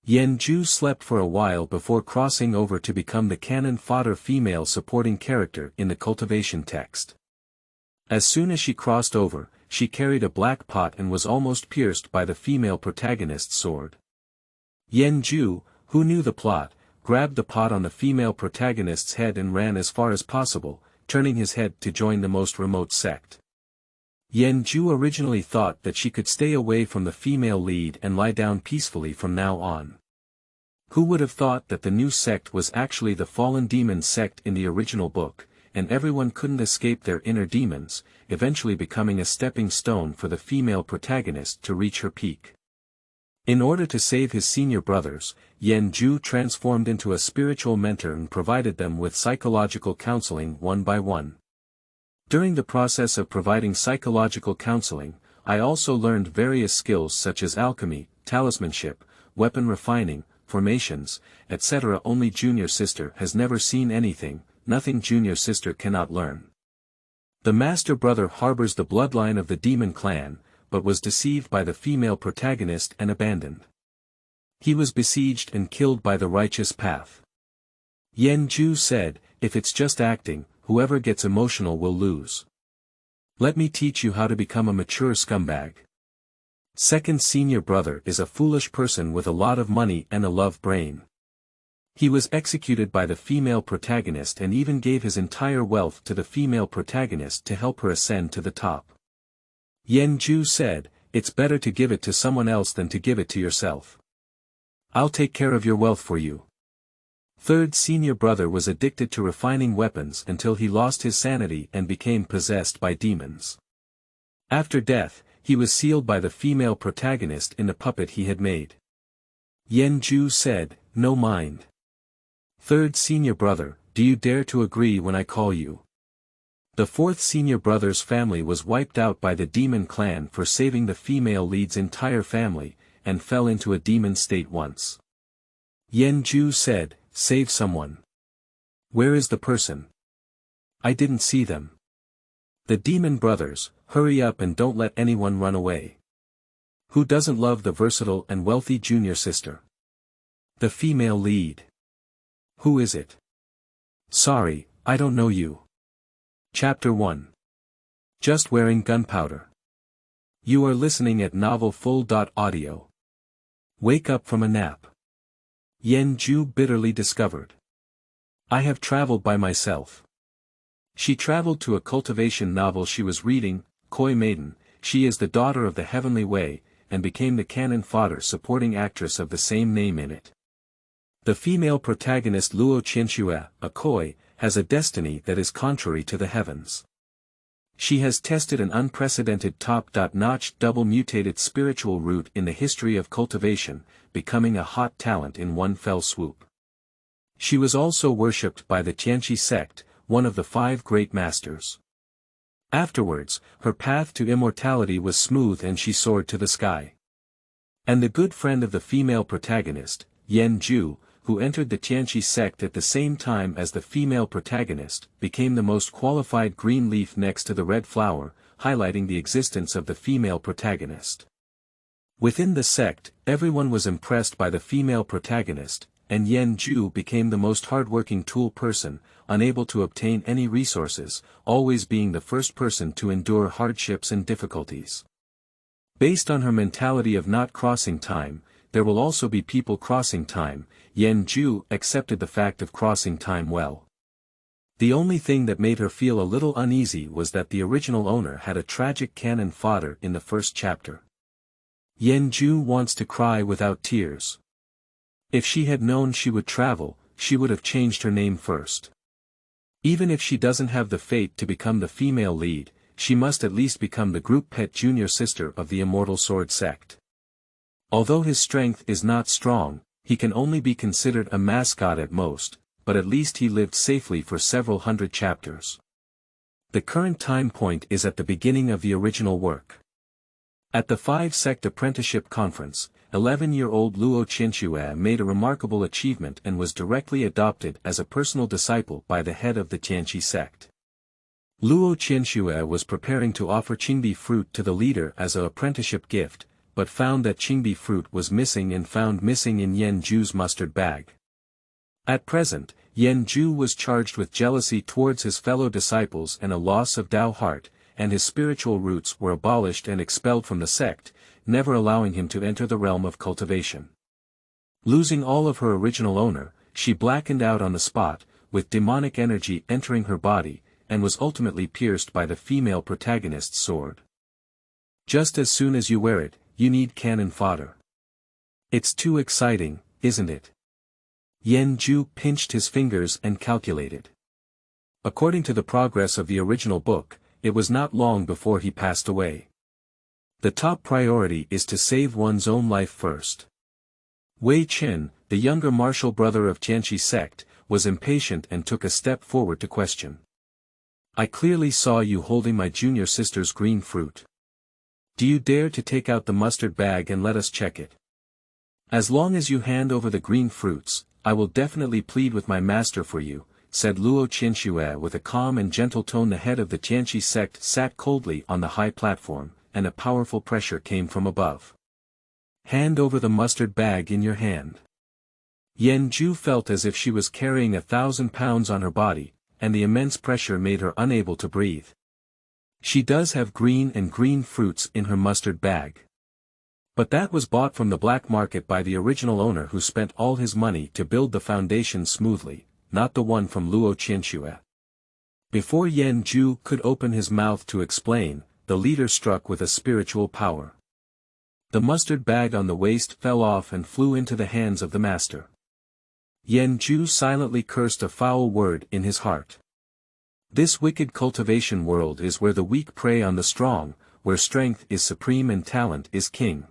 Yan Ju slept for a while before crossing over to become the canon fodder female supporting character in the cultivation text. As soon as she crossed over, she carried a black pot and was almost pierced by the female protagonist's sword. Yan Ju, who knew the plot, grabbed the pot on the female protagonist's head and ran as far as possible, turning his head to join the most remote sect. Yan Ju originally thought that she could stay away from the female lead and lie down peacefully from now on. Who would have thought that the new sect was actually the fallen demon sect in the original book, and everyone couldn't escape their inner demons, eventually becoming a stepping stone for the female protagonist to reach her peak. In order to save his senior brothers, Yan Ju transformed into a spiritual mentor and provided them with psychological counseling one by one. During the process of providing psychological counseling, I also learned various skills such as alchemy, talismanship, weapon refining, formations, etc. Only junior sister has never seen anything, nothing junior sister cannot learn. The master brother harbors the bloodline of the demon clan, but was deceived by the female protagonist and abandoned. He was besieged and killed by the righteous path. Yan Ju said, "If it's just acting, whoever gets emotional will lose. Let me teach you how to become a mature scumbag." Second senior brother is a foolish person with a lot of money and a love brain. He was executed by the female protagonist and even gave his entire wealth to the female protagonist to help her ascend to the top. Yan Ju said, "It's better to give it to someone else than to give it to yourself. I'll take care of your wealth for you." Third senior brother was addicted to refining weapons until he lost his sanity and became possessed by demons. After death, he was sealed by the female protagonist in the puppet he had made. Yan Ju said, "No mind. Third senior brother, do you dare to agree when I call you?" The fourth senior brother's family was wiped out by the demon clan for saving the female lead's entire family, and fell into a demon state once. Yan Ju said, "Save someone. Where is the person? I didn't see them." The demon brothers, hurry up and don't let anyone run away. Who doesn't love the versatile and wealthy junior sister? The female lead. Who is it? Sorry, I don't know you. Chapter 1. Just wearing gunpowder. You are listening at novel full.audio. Wake up from a nap. Yan Ju bitterly discovered. I have traveled by myself. She traveled to a cultivation novel she was reading, Koi Maiden, she is the daughter of the heavenly way, and became the canon fodder supporting actress of the same name in it. The female protagonist Luo Qianxue, a Koi, has a destiny that is contrary to the heavens. She has tested an unprecedented top-notch double-mutated spiritual route in the history of cultivation, becoming a hot talent in one fell swoop. She was also worshipped by the Tianqi sect, one of the 5 great masters. Afterwards, her path to immortality was smooth and she soared to the sky. And the good friend of the female protagonist, Yan Ju, who entered the Tianqi sect at the same time as the female protagonist, became the most qualified green leaf next to the red flower, highlighting the existence of the female protagonist. Within the sect, everyone was impressed by the female protagonist, and Yan Ju became the most hardworking tool person, unable to obtain any resources, always being the first person to endure hardships and difficulties. Based on her mentality of not crossing time, there will also be people crossing time. Yan Ju accepted the fact of crossing time well. The only thing that made her feel a little uneasy was that the original owner had a tragic canon fodder in the first chapter. Yan Ju wants to cry without tears. If she had known she would travel, she would have changed her name first. Even if she doesn't have the fate to become the female lead, she must at least become the group pet junior sister of the immortal sword sect. Although his strength is not strong, he can only be considered a mascot at most, but at least he lived safely for several hundred chapters. The current time point is at the beginning of the original work. At the 5-sect apprenticeship conference, 11-year-old Luo Qianxue made a remarkable achievement and was directly adopted as a personal disciple by the head of the Tianqi sect. Luo Qianxue was preparing to offer Qingbi fruit to the leader as an apprenticeship gift, but found that Qingbi fruit was missing and found missing in Yan Ju's mustard bag. At present, Yan Ju was charged with jealousy towards his fellow disciples and a loss of Tao heart, and his spiritual roots were abolished and expelled from the sect, never allowing him to enter the realm of cultivation. Losing all of her original owner, she blackened out on the spot, with demonic energy entering her body, and was ultimately pierced by the female protagonist's sword. Just as soon as you wear it, you need cannon fodder. It's too exciting, isn't it? Yan Ju pinched his fingers and calculated. According to the progress of the original book, it was not long before he passed away. The top priority is to save one's own life first. Wei Qin, the younger martial brother of Tianqi's sect, was impatient and took a step forward to question. I clearly saw you holding my junior sister's green fruit. Do you dare to take out the mustard bag and let us check it? As long as you hand over the green fruits, I will definitely plead with my master for you, said Luo Qianxue with a calm and gentle tone. The head of the Tianqi sect sat coldly on the high platform, and a powerful pressure came from above. Hand over the mustard bag in your hand. Yan Ju felt as if she was carrying 1,000 pounds on her body, and the immense pressure made her unable to breathe. She does have green fruits in her mustard bag. But that was bought from the black market by the original owner who spent all his money to build the foundation smoothly, not the one from Luo Qianxue. Before Yan Ju could open his mouth to explain, the leader struck with a spiritual power. The mustard bag on the waist fell off and flew into the hands of the master. Yan Ju silently cursed a foul word in his heart. This wicked cultivation world is where the weak prey on the strong, where strength is supreme and talent is king.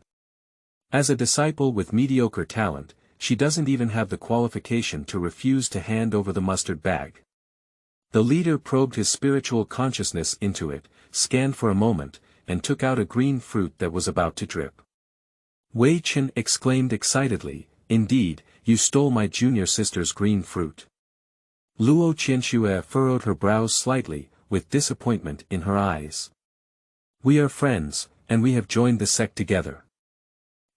As a disciple with mediocre talent, she doesn't even have the qualification to refuse to hand over the mustard bag. The leader probed his spiritual consciousness into it, scanned for a moment, and took out a green fruit that was about to drip. Wei Qin exclaimed excitedly, "Indeed, you stole my junior sister's green fruit." Luo Qianxue furrowed her brows slightly, with disappointment in her eyes. "We are friends, and we have joined the sect together.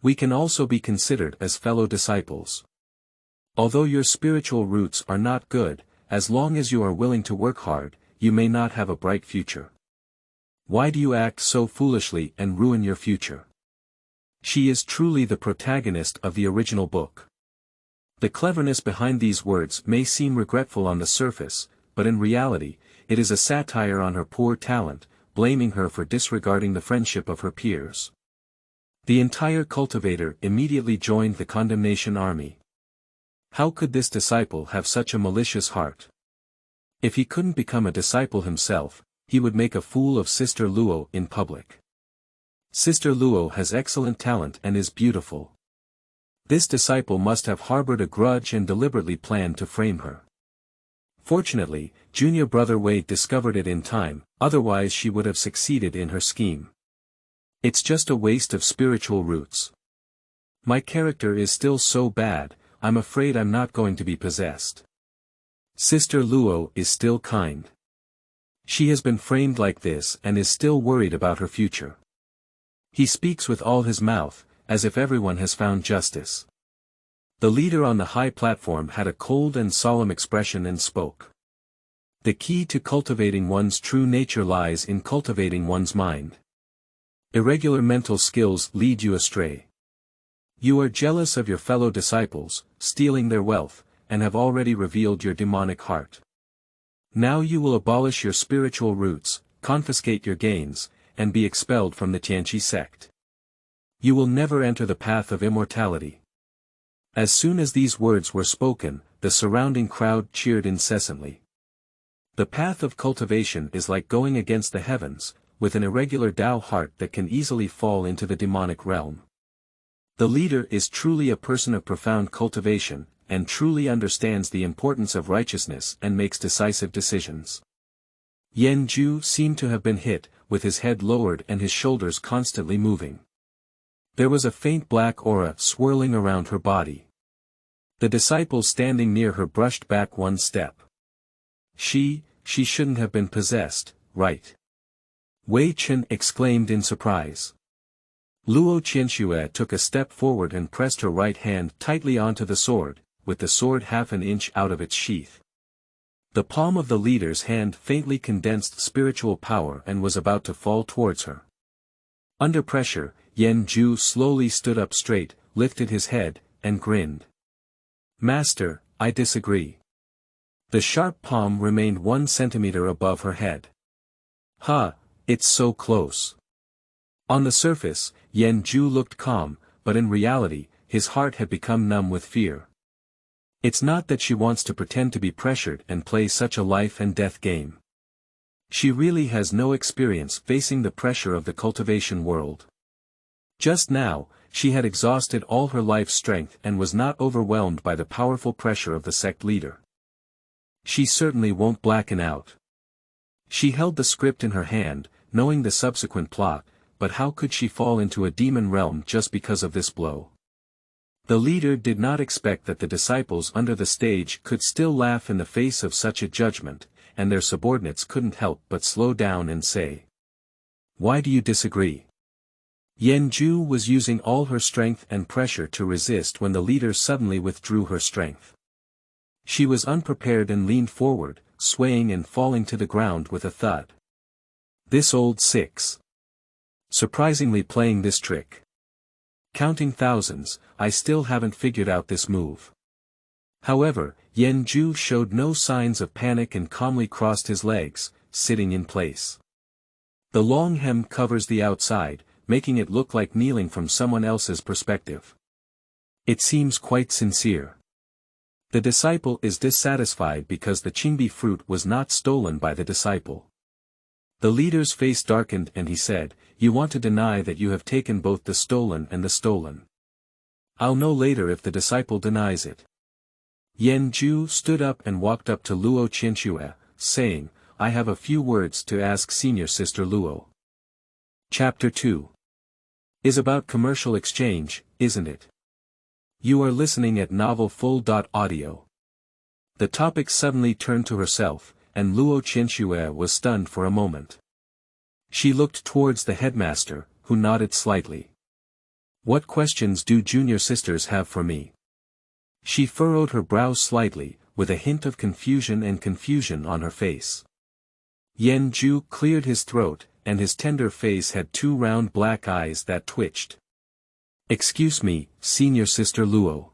We can also be considered as fellow disciples. Although your spiritual roots are not good, as long as you are willing to work hard, you may not have a bright future. Why do you act so foolishly and ruin your future?" She is truly the protagonist of the original book. The cleverness behind these words may seem regretful on the surface, but in reality, it is a satire on her poor talent, blaming her for disregarding the friendship of her peers. The entire cultivator immediately joined the condemnation army. How could this disciple have such a malicious heart? If he couldn't become a disciple himself, he would make a fool of Sister Luo in public. Sister Luo has excellent talent and is beautiful. This disciple must have harbored a grudge and deliberately planned to frame her. Fortunately, junior brother Wei discovered it in time, otherwise she would have succeeded in her scheme. It's just a waste of spiritual roots. My character is still so bad, I'm afraid I'm not going to be possessed. Sister Luo is still kind. She has been framed like this and is still worried about her future. He speaks with all his mouth, as if everyone has found justice. The leader on the high platform had a cold and solemn expression and spoke. The key to cultivating one's true nature lies in cultivating one's mind. Irregular mental skills lead you astray. You are jealous of your fellow disciples, stealing their wealth, and have already revealed your demonic heart. Now you will abolish your spiritual roots, confiscate your gains, and be expelled from the Tianqi sect. You will never enter the path of immortality. As soon as these words were spoken, the surrounding crowd cheered incessantly. The path of cultivation is like going against the heavens, with an irregular Tao heart that can easily fall into the demonic realm. The leader is truly a person of profound cultivation, and truly understands the importance of righteousness and makes decisive decisions. Yan Ju seemed to have been hit, with his head lowered and his shoulders constantly moving. There was a faint black aura swirling around her body. The disciple standing near her brushed back one step. She shouldn't have been possessed, right? Wei Qin exclaimed in surprise. Luo Qianxue took a step forward and pressed her right hand tightly onto the sword, with the sword half an inch out of its sheath. The palm of the leader's hand faintly condensed spiritual power and was about to fall towards her. Under pressure, Yan Ju slowly stood up straight, lifted his head, and grinned. "Master, I disagree." The sharp palm remained 1 centimeter above her head. "Ha, it's so close." On the surface, Yan Ju looked calm, but in reality, his heart had become numb with fear. It's not that she wants to pretend to be pressured and play such a life and death game. She really has no experience facing the pressure of the cultivation world. Just now, she had exhausted all her life's strength and was not overwhelmed by the powerful pressure of the sect leader. She certainly won't blacken out. She held the script in her hand, knowing the subsequent plot, but how could she fall into a demon realm just because of this blow? The leader did not expect that the disciples under the stage could still laugh in the face of such a judgment, and their subordinates couldn't help but slow down and say, "Why do you disagree?" Yan Ju was using all her strength and pressure to resist when the leader suddenly withdrew her strength. She was unprepared and leaned forward, swaying and falling to the ground with a thud. This old six. Surprisingly playing this trick. Counting thousands, I still haven't figured out this move. However, Yan Ju showed no signs of panic and calmly crossed his legs, sitting in place. The long hem covers the outside, making it look like kneeling from someone else's perspective. It seems quite sincere. The disciple is dissatisfied because the Qingbi fruit was not stolen by the disciple. The leader's face darkened and he said, "You want to deny that you have taken both the stolen and the stolen. I'll know later if the disciple denies it." Yan Ju stood up and walked up to Luo Qianxue, saying, "I have a few words to ask senior sister Luo." Chapter 2 is about commercial exchange, isn't it? You are listening at novel full.audio. The topic suddenly turned to herself, and Luo Qianxue was stunned for a moment. She looked towards the headmaster, who nodded slightly. "What questions do junior sisters have for me?" She furrowed her brows slightly, with a hint of confusion on her face. Yan Ju cleared his throat, and his tender face had 2 round black eyes that twitched. "Excuse me, senior sister Luo.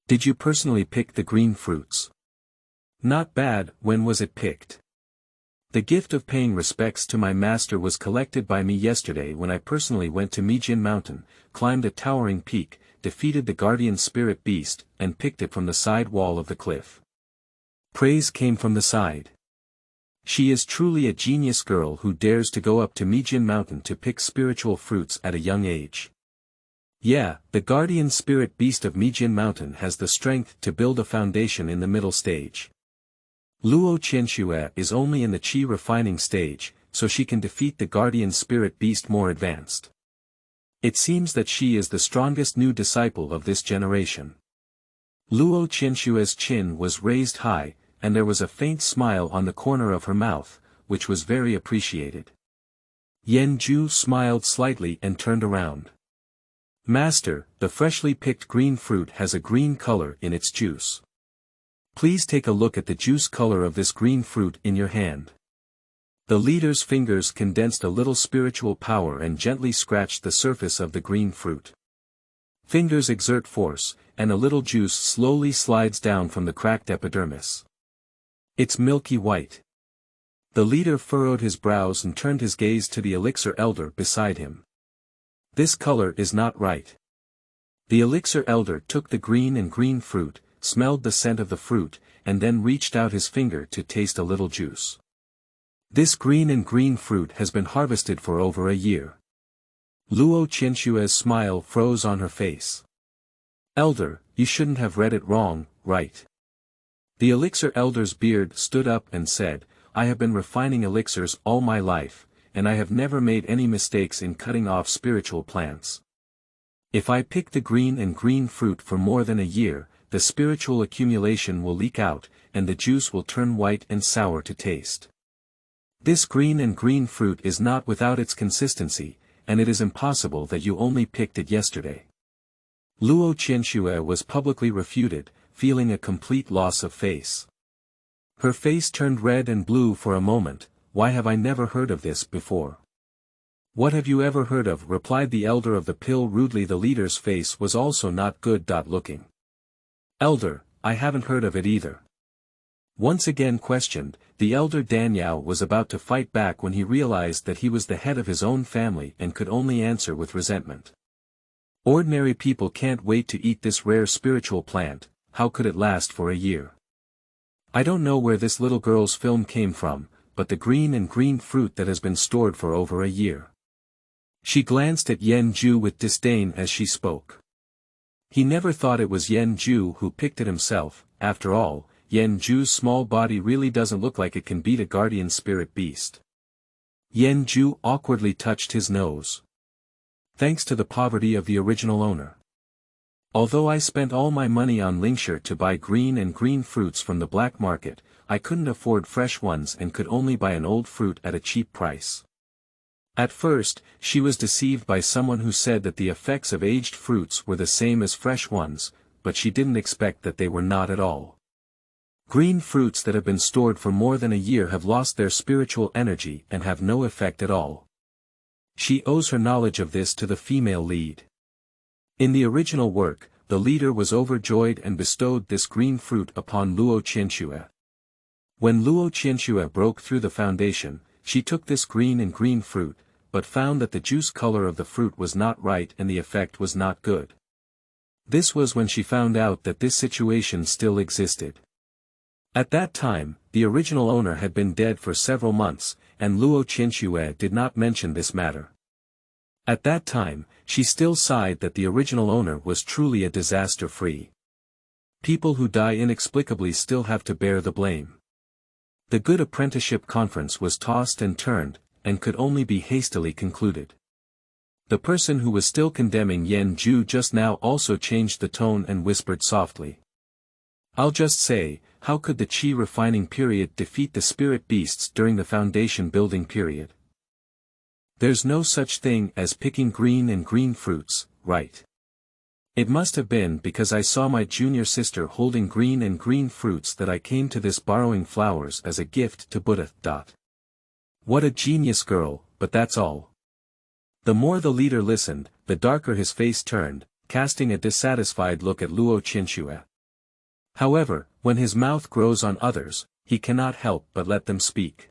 Did you personally pick the green fruits?" "Not bad. When was it picked?" "The gift of paying respects to my master was collected by me yesterday when I personally went to Mijin Mountain, climbed a towering peak, defeated the guardian spirit beast, and picked it from the side wall of the cliff." Praise came from the side. She is truly a genius girl who dares to go up to Mijin Mountain to pick spiritual fruits at a young age. Yeah, the guardian spirit beast of Mijin Mountain has the strength to build a foundation in the middle stage. Luo Qianxue is only in the qi refining stage, so she can defeat the guardian spirit beast more advanced. It seems that she is the strongest new disciple of this generation. Luo Qianxue's chin was raised high, and there was a faint smile on the corner of her mouth, which was very appreciated. Yan Ju smiled slightly and turned around. "Master, the freshly picked green fruit has a green color in its juice. Please take a look at the juice color of this green fruit in your hand." The leader's fingers condensed a little spiritual power and gently scratched the surface of the green fruit. Fingers exert force, and a little juice slowly slides down from the cracked epidermis. It's milky white. The leader furrowed his brows and turned his gaze to the elixir elder beside him. "This color is not right." The elixir elder took the green fruit, smelled the scent of the fruit, and then reached out his finger to taste a little juice. "This green fruit has been harvested for over a year." Luo Qianxue's smile froze on her face. "Elder, you shouldn't have read it wrong, right?" The elixir elder's beard stood up and said, "I have been refining elixirs all my life, and I have never made any mistakes in cutting off spiritual plants. If I pick the green fruit for more than a year, the spiritual accumulation will leak out, and the juice will turn white and sour to taste. This green fruit is not without its consistency, and it is impossible that you only picked it yesterday. Luo Qianxue was publicly refuted, feeling a complete loss of face. Her face turned red and blue for a moment. Why have I never heard of this before? What have you ever heard of? Replied the elder of the pill rudely. The leader's face was also not good looking. Elder, I haven't heard of it either. Once again questioned, the elder Danyao was about to fight back when he realized that he was the head of his own family and could only answer with resentment. Ordinary people can't wait to eat this rare spiritual plant. How could it last for a year? I don't know where this little girl's film came from, but the green fruit that has been stored for over a year. She glanced at Yan Ju with disdain as she spoke. He never thought it was Yan Ju who picked it himself. After all, Yan Ju's small body really doesn't look like it can beat a guardian spirit beast. Yan Ju awkwardly touched his nose. Thanks to the poverty of the original owner. Although I spent all my money on Lingshire to buy green fruits from the black market, I couldn't afford fresh ones and could only buy an old fruit at a cheap price. At first, she was deceived by someone who said that the effects of aged fruits were the same as fresh ones, but she didn't expect that they were not at all. Green fruits that have been stored for more than a year have lost their spiritual energy and have no effect at all. She owes her knowledge of this to the female lead. In the original work, the leader was overjoyed and bestowed this green fruit upon Luo Qianxue. When Luo Qianxue broke through the foundation, she took this green fruit, but found that the juice color of the fruit was not right and the effect was not good. This was when she found out that this situation still existed. At that time, the original owner had been dead for several months, and Luo Qianxue did not mention this matter. At that time, she still sighed that the original owner was truly a disaster-free. People who die inexplicably still have to bear the blame. The good apprenticeship conference was tossed and turned, and could only be hastily concluded. The person who was still condemning Yan Ju just now also changed the tone and whispered softly. I'll just say, how could the Qi refining period defeat the spirit beasts during the foundation building period? There's no such thing as picking green fruits, right? It must have been because I saw my junior sister holding green fruits that I came to this borrowing flowers as a gift to Buddha. What a genius girl, but that's all. The more the leader listened, the darker his face turned, casting a dissatisfied look at Luo Qianxue. However, when his mouth grows on others, he cannot help but let them speak.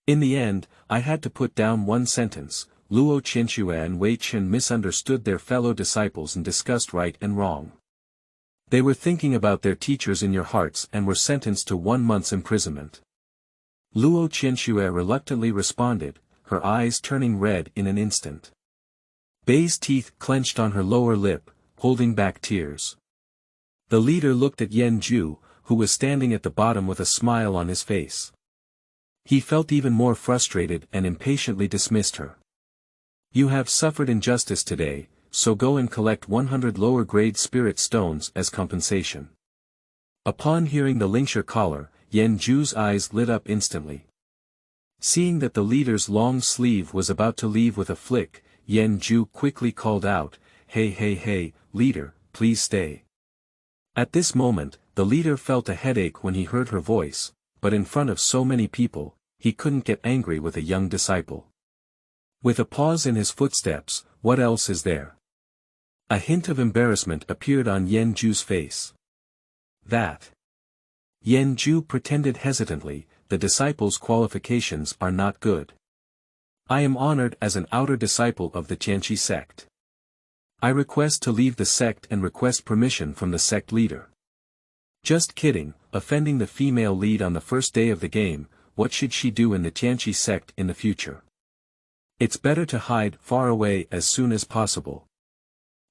In the end, I had to put down one sentence. Luo Qianxue and Wei Chen misunderstood their fellow disciples and discussed right and wrong. They were thinking about their teachers in your hearts and were sentenced to 1 month's imprisonment. Luo Qianxue reluctantly responded, her eyes turning red in an instant. Bei's teeth clenched on her lower lip, holding back tears. The leader looked at Yan Ju, who was standing at the bottom with a smile on his face. He felt even more frustrated and impatiently dismissed her. You have suffered injustice today, so go and collect 100 lower-grade spirit stones as compensation. Upon hearing the Lingshire caller, Yan Ju's eyes lit up instantly. Seeing that the leader's long sleeve was about to leave with a flick, Yan Ju quickly called out, Hey, leader, please stay. At this moment, the leader felt a headache when he heard her voice, but in front of so many people, he couldn't get angry with a young disciple. With a pause in his footsteps, what else is there? A hint of embarrassment appeared on Yan Ju's face. That. Yan Ju pretended hesitantly, the disciple's qualifications are not good. I am honored as an outer disciple of the Tianqi sect. I request to leave the sect and request permission from the sect leader. Just kidding, offending the female lead on the first day of the game, what should she do in the Tianqi sect in the future? It's better to hide far away as soon as possible.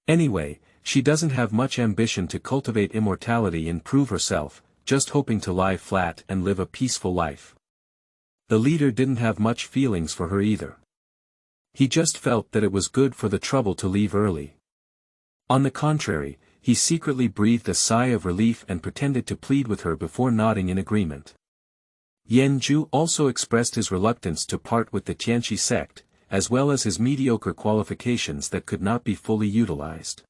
Anyway, she doesn't have much ambition to cultivate immortality and prove herself, just hoping to lie flat and live a peaceful life. The leader didn't have much feelings for her either. He just felt that it was good for the trouble to leave early. On the contrary, he secretly breathed a sigh of relief and pretended to plead with her before nodding in agreement. Yan Ju also expressed his reluctance to part with the Tianqi sect, as well as his mediocre qualifications that could not be fully utilized.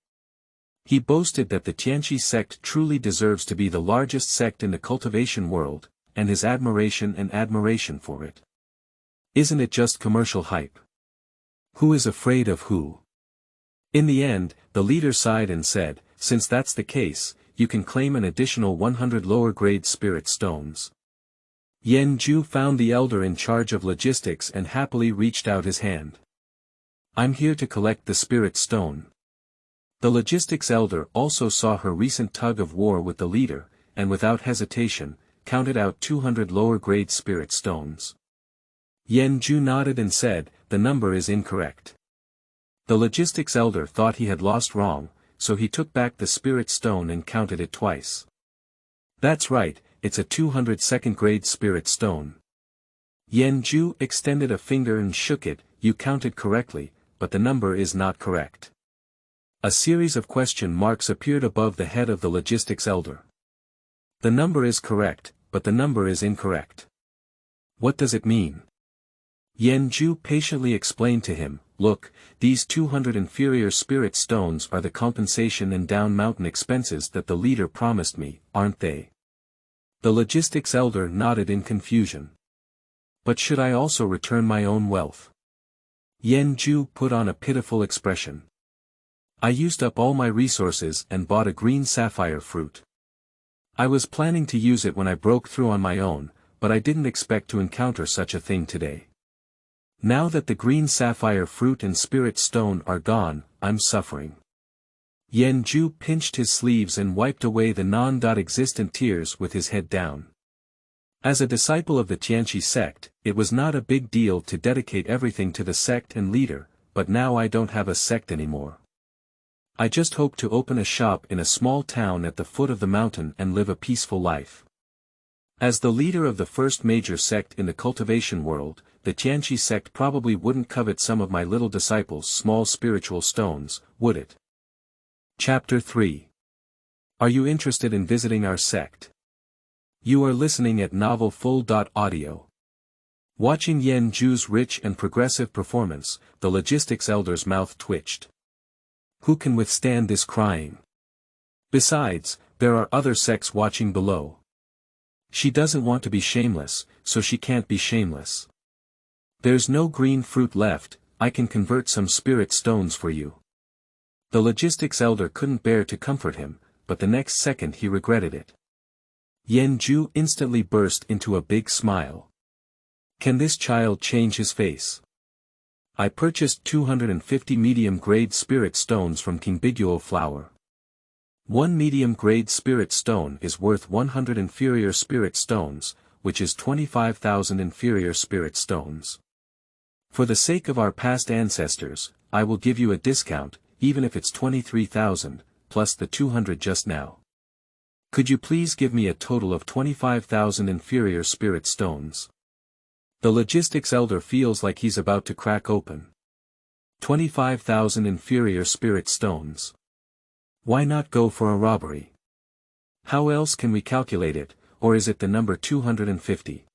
He boasted that the Tianqi sect truly deserves to be the largest sect in the cultivation world, and his admiration for it. Isn't it just commercial hype? Who is afraid of who? In the end, the leader sighed and said, since that's the case, you can claim an additional 100 lower-grade spirit stones. Yan Zhu found the elder in charge of logistics and happily reached out his hand. I'm here to collect the spirit stone. The logistics elder also saw her recent tug of war with the leader, and without hesitation, counted out 200 lower-grade spirit stones. Yan Zhu nodded and said, the number is incorrect. The logistics elder thought he had lost wrong, so he took back the spirit stone and counted it twice. That's right, it's a 202nd grade spirit stone. Yan Zhu extended a finger and shook it, you counted correctly, but the number is not correct. A series of question marks appeared above the head of the logistics elder. The number is correct, but the number is incorrect. What does it mean? Yan Zhu patiently explained to him, look, these 200 inferior spirit stones are the compensation and down mountain expenses that the leader promised me, aren't they? The logistics elder nodded in confusion. But should I also return my own wealth? Yan Zhu put on a pitiful expression. I used up all my resources and bought a green sapphire fruit. I was planning to use it when I broke through on my own, but I didn't expect to encounter such a thing today. Now that the green sapphire fruit and spirit stone are gone, I'm suffering. Yan Zhu pinched his sleeves and wiped away the non-existent tears with his head down. As a disciple of the Tianqi sect, it was not a big deal to dedicate everything to the sect and leader, but now I don't have a sect anymore. I just hope to open a shop in a small town at the foot of the mountain and live a peaceful life. As the leader of the first major sect in the cultivation world, the Tianqi sect probably wouldn't covet some of my little disciples' small spiritual stones, would it? Chapter 3. Are you interested in visiting our sect? You are listening at novelfull.audio. Watching Yan Zhu's rich and progressive performance, the logistics elder's mouth twitched. Who can withstand this crying? Besides, there are other sects watching below. She doesn't want to be shameless, so she can't be shameless. There's no green fruit left, I can convert some spirit stones for you. The logistics elder couldn't bear to comfort him, but the next second he regretted it. Yan Zhu instantly burst into a big smile. Can this child change his face? I purchased 250 medium-grade spirit stones from King Biguo Flower. One medium-grade spirit stone is worth 100 inferior spirit stones, which is 25,000 inferior spirit stones. For the sake of our past ancestors, I will give you a discount, even if it's 23,000, plus the 200 just now. Could you please give me a total of 25,000 inferior spirit stones? The logistics elder feels like he's about to crack open. 25,000 inferior spirit stones. Why not go for a robbery? How else can we calculate it, or is it the number 250?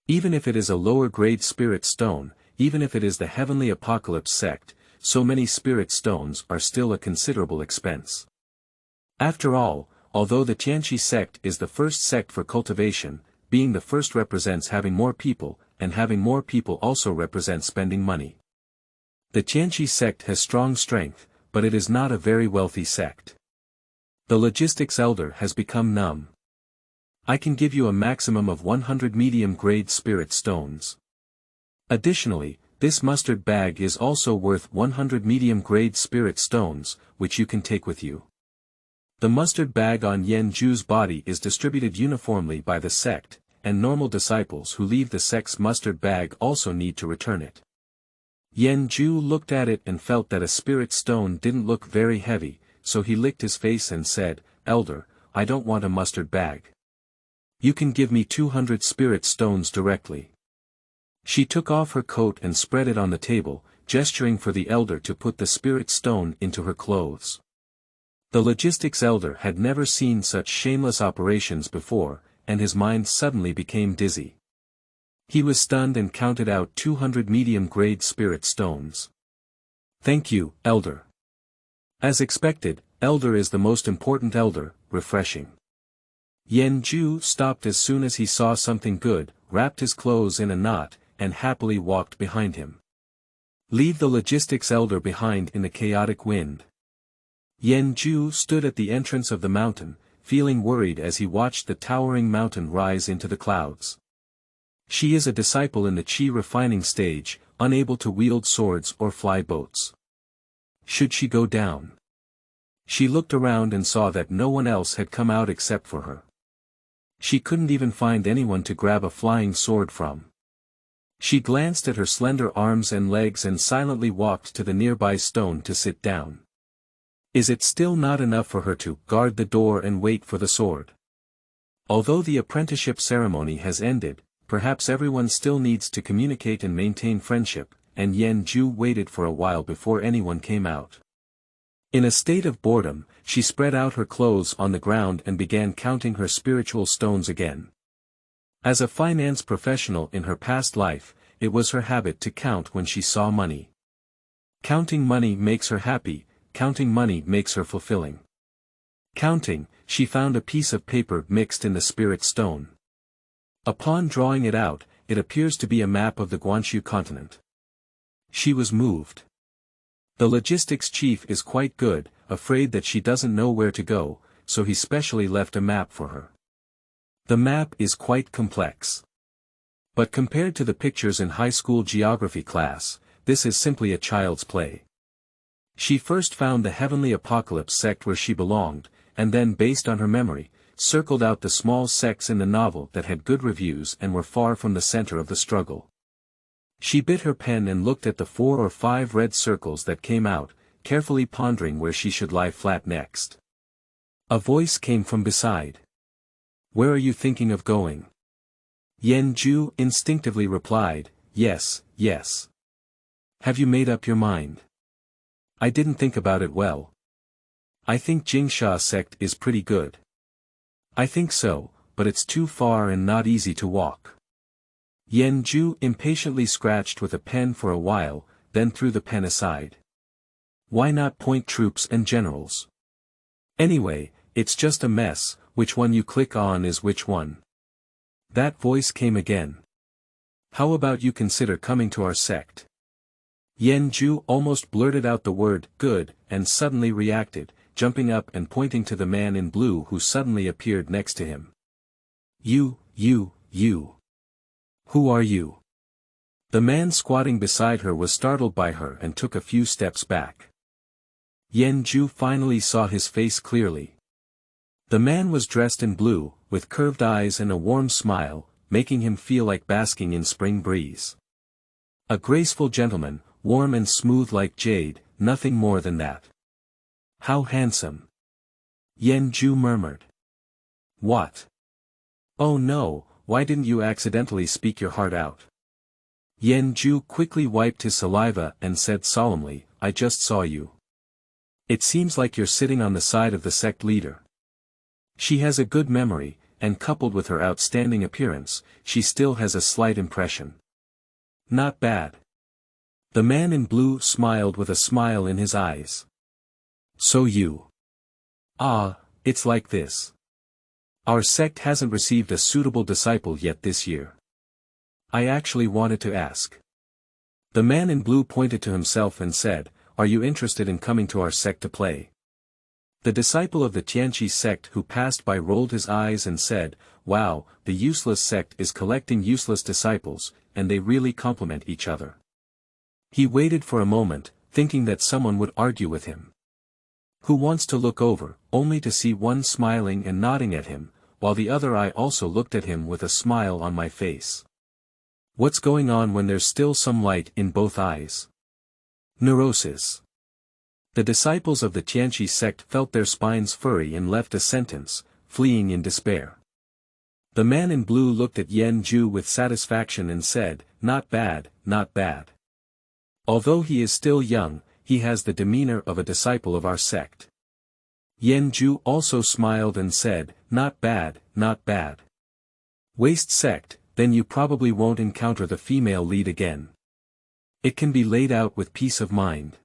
Even if it is a lower grade spirit stone, even if it is the heavenly apocalypse sect, so many spirit stones are still a considerable expense. After all, although the Tianqi sect is the first sect for cultivation, being the first represents having more people, and having more people also represents spending money. The Tianqi sect has strong strength, but it is not a very wealthy sect. The logistics elder has become numb. I can give you a maximum of 100 medium-grade spirit stones. Additionally, this mustard bag is also worth 100 medium-grade spirit stones, which you can take with you. The mustard bag on Yan Zhu's body is distributed uniformly by the sect, and normal disciples who leave the sect's mustard bag also need to return it. Yan Zhu looked at it and felt that a spirit stone didn't look very heavy, so he licked his face and said, Elder, I don't want a mustard bag. You can give me 200 spirit stones directly. She took off her coat and spread it on the table, gesturing for the elder to put the spirit stone into her clothes. The logistics elder had never seen such shameless operations before, and his mind suddenly became dizzy. He was stunned and counted out 200 medium-grade spirit stones. Thank you, Elder. As expected, Elder is the most important elder, refreshing. Yan Ju stopped as soon as he saw something good, wrapped his clothes in a knot, and happily walked behind him. Leave the logistics elder behind in the chaotic wind. Yan Ju stood at the entrance of the mountain, feeling worried as he watched the towering mountain rise into the clouds. She is a disciple in the Qi refining stage, unable to wield swords or fly boats. Should she go down? She looked around and saw that no one else had come out except for her. She couldn't even find anyone to grab a flying sword from. She glanced at her slender arms and legs and silently walked to the nearby stone to sit down. Is it still not enough for her to guard the door and wait for the sword? Although the apprenticeship ceremony has ended, perhaps everyone still needs to communicate and maintain friendship, and Yan Ju waited for a while before anyone came out. In a state of boredom, she spread out her clothes on the ground and began counting her spiritual stones again. As a finance professional in her past life, it was her habit to count when she saw money. Counting money makes her happy, counting money makes her fulfilling. Counting, she found a piece of paper mixed in the spirit stone. Upon drawing it out, it appears to be a map of the Guanshu continent. She was moved. The logistics chief is quite good, afraid that she doesn't know where to go, so he specially left a map for her. The map is quite complex. But compared to the pictures in high school geography class, this is simply a child's play. She first found the heavenly apocalypse sect where she belonged, and then based on her memory, circled out the small sects in the novel that had good reviews and were far from the center of the struggle. She bit her pen and looked at the 4 or 5 red circles that came out, carefully pondering where she should lie flat next. A voice came from beside. Where are you thinking of going? Yan Ju instinctively replied, yes, yes. Have you made up your mind? I didn't think about it well. I think Jingsha sect is pretty good. I think so, but it's too far and not easy to walk. Yan Ju impatiently scratched with a pen for a while, then threw the pen aside. Why not point troops and generals? Anyway, it's just a mess, which one you click on is which one. That voice came again. How about you consider coming to our sect? Yan Ju almost blurted out the word, good, and suddenly reacted, jumping up and pointing to the man in blue who suddenly appeared next to him. You. Who are you? The man squatting beside her was startled by her and took a few steps back. Yan Ju finally saw his face clearly. The man was dressed in blue, with curved eyes and a warm smile, making him feel like basking in spring breeze. A graceful gentleman, warm and smooth like jade, nothing more than that. How handsome! Yan Ju murmured. What? Oh no, why didn't you accidentally speak your heart out? Yan Ju quickly wiped his saliva and said solemnly, I just saw you. It seems like you're sitting on the side of the sect leader. She has a good memory, and coupled with her outstanding appearance, she still has a slight impression. Not bad. The man in blue smiled with a smile in his eyes. So you. It's like this. Our sect hasn't received a suitable disciple yet this year. I actually wanted to ask. The man in blue pointed to himself and said, are you interested in coming to our sect to play? The disciple of the Tianqi sect who passed by rolled his eyes and said, wow, the useless sect is collecting useless disciples, and they really complement each other. He waited for a moment, thinking that someone would argue with him. Who wants to look over, only to see one smiling and nodding at him, while the other eye also looked at him with a smile on my face. What's going on when there's still some light in both eyes? Neurosis. The disciples of the Tianqi sect felt their spines furry and left a sentence, fleeing in despair. The man in blue looked at Yan Ju with satisfaction and said, not bad, not bad. Although he is still young, he has the demeanor of a disciple of our sect. Yan Ju also smiled and said, not bad, not bad. Waste sect, then you probably won't encounter the female lead again. It can be laid out with peace of mind.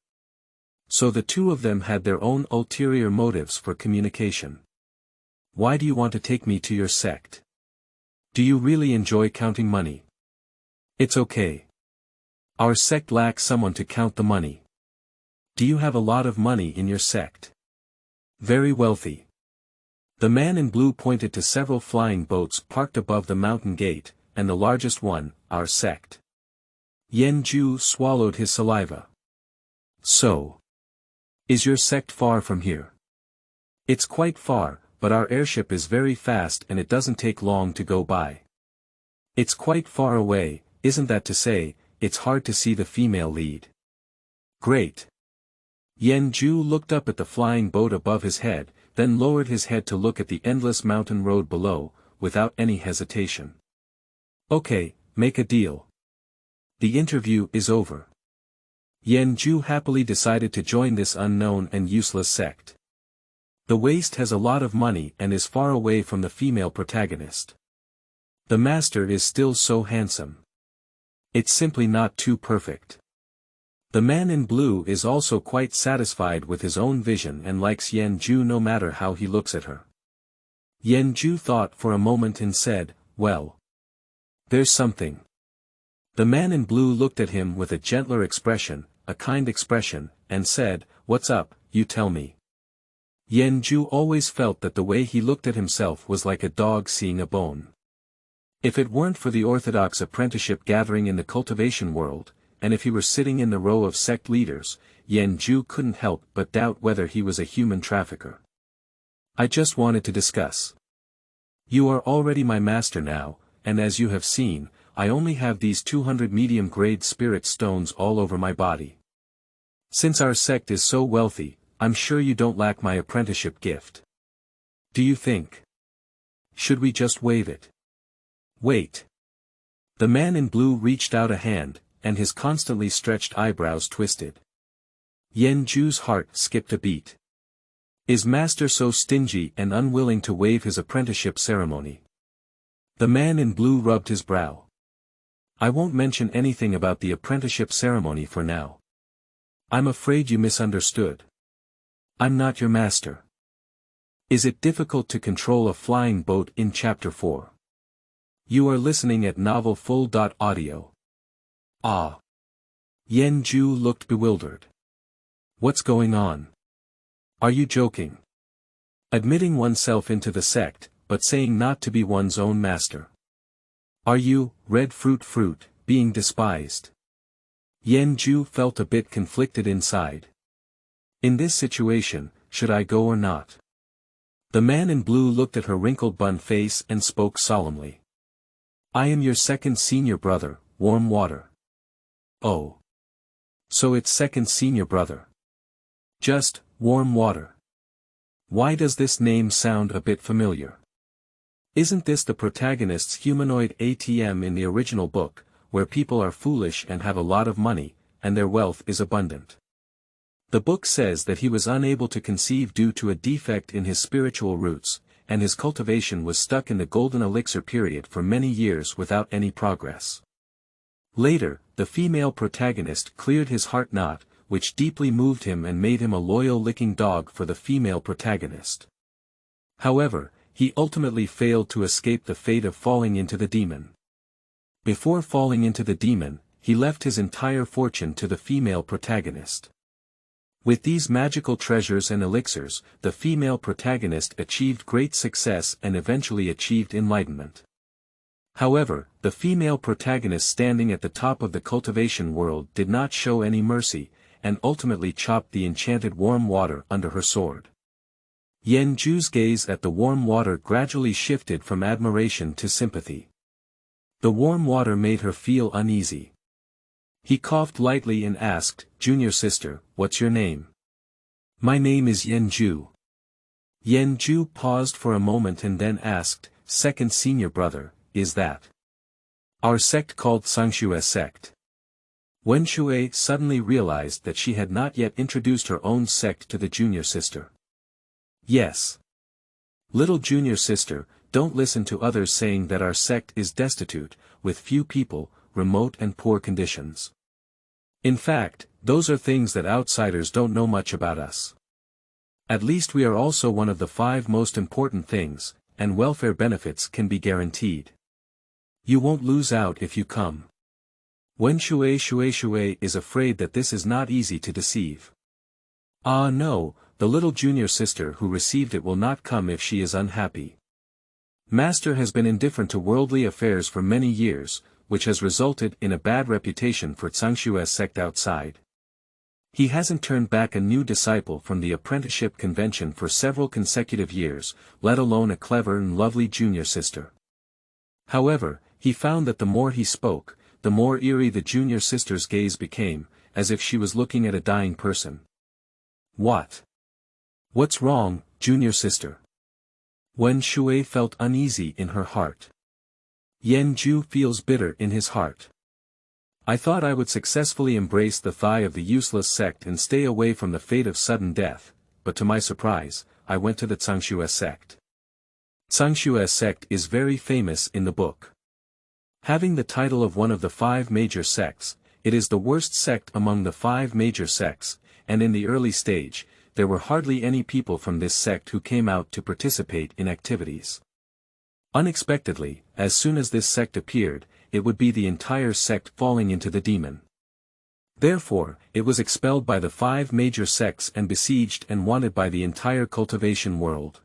So the two of them had their own ulterior motives for communication. Why do you want to take me to your sect? Do you really enjoy counting money? It's okay. Our sect lacks someone to count the money. Do you have a lot of money in your sect? Very wealthy. The man in blue pointed to several flying boats parked above the mountain gate, and the largest one, our sect. Yan Ju swallowed his saliva. So. Is your sect far from here? It's quite far, but our airship is very fast and it doesn't take long to go by. It's quite far away, isn't that to say, it's hard to see the female lead. Great. Yan Ju looked up at the flying boat above his head, then lowered his head to look at the endless mountain road below, without any hesitation. Okay, make a deal. The interview is over. Yan Ju happily decided to join this unknown and useless sect. The waste has a lot of money and is far away from the female protagonist. The master is still so handsome. It's simply not too perfect. The man in blue is also quite satisfied with his own vision and likes Yan Ju no matter how he looks at her. Yan Ju thought for a moment and said, well. There's something. The man in blue looked at him with a gentler expression, a kind expression, and said, what's up, you tell me. Yan Ju always felt that the way he looked at himself was like a dog seeing a bone. If it weren't for the orthodox apprenticeship gathering in the cultivation world, and if he were sitting in the row of sect leaders, Yan Ju couldn't help but doubt whether he was a human trafficker. I just wanted to discuss. You are already my master now, and as you have seen, I only have these 200 medium-grade spirit stones all over my body. Since our sect is so wealthy, I'm sure you don't lack my apprenticeship gift. Do you think? Should we just wave it? Wait. The man in blue reached out a hand, and his constantly stretched eyebrows twisted. Yan Ju's heart skipped a beat. Is master so stingy and unwilling to waive his apprenticeship ceremony? The man in blue rubbed his brow. I won't mention anything about the apprenticeship ceremony for now. I'm afraid you misunderstood. I'm not your master. Is it difficult to control a flying boat in Chapter 4? You are listening at Novel Full.Audio. Ah. Yan Ju looked bewildered. What's going on? Are you joking? Admitting oneself into the sect, but saying not to be one's own master. Are you, red fruit, being despised? Yan Ju felt a bit conflicted inside. In this situation, should I go or not? The man in blue looked at her wrinkled bun face and spoke solemnly. I am your second senior brother, warm water. Oh. So it's second senior brother. Just, warm water. Why does this name sound a bit familiar? Isn't this the protagonist's humanoid ATM in the original book, where people are foolish and have a lot of money, and their wealth is abundant? The book says that he was unable to conceive due to a defect in his spiritual roots, and his cultivation was stuck in the golden elixir period for many years without any progress. Later, the female protagonist cleared his heart knot, which deeply moved him and made him a loyal licking dog for the female protagonist. However, he ultimately failed to escape the fate of falling into the demon. Before falling into the demon, he left his entire fortune to the female protagonist. With these magical treasures and elixirs, the female protagonist achieved great success and eventually achieved enlightenment. However, the female protagonist standing at the top of the cultivation world did not show any mercy, and ultimately chopped the enchanted warm water under her sword. Yan Ju's gaze at the warm water gradually shifted from admiration to sympathy. The warm water made her feel uneasy. He coughed lightly and asked, Junior sister, what's your name? My name is Yan Ju. Yan Ju paused for a moment and then asked, second senior brother, is that our sect called Sangshue's sect? Wen Shui suddenly realized that she had not yet introduced her own sect to the junior sister. Yes. Little junior sister, don't listen to others saying that our sect is destitute, with few people, remote and poor conditions. In fact, those are things that outsiders don't know much about us. At least we are also one of the 5 most important things, and welfare benefits can be guaranteed. You won't lose out if you come. Wen Shui is afraid that this is not easy to deceive. Ah no, the little junior sister who received it will not come if she is unhappy. Master has been indifferent to worldly affairs for many years, which has resulted in a bad reputation for Tsangshue's sect outside. He hasn't turned back a new disciple from the apprenticeship convention for several consecutive years, let alone a clever and lovely junior sister. However, he found that the more he spoke, the more eerie the junior sister's gaze became, as if she was looking at a dying person. What? What's wrong, junior sister? Wen Shui felt uneasy in her heart. Yan Ju feels bitter in his heart. I thought I would successfully embrace the thigh of the useless sect and stay away from the fate of sudden death, but to my surprise, I went to the Tsangshue's sect. Tsangshue's sect is very famous in the book. Having the title of one of the 5 major sects, it is the worst sect among the 5 major sects, and in the early stage, there were hardly any people from this sect who came out to participate in activities. Unexpectedly, as soon as this sect appeared, it would be the entire sect falling into the demon. Therefore, it was expelled by the 5 major sects and besieged and wanted by the entire cultivation world.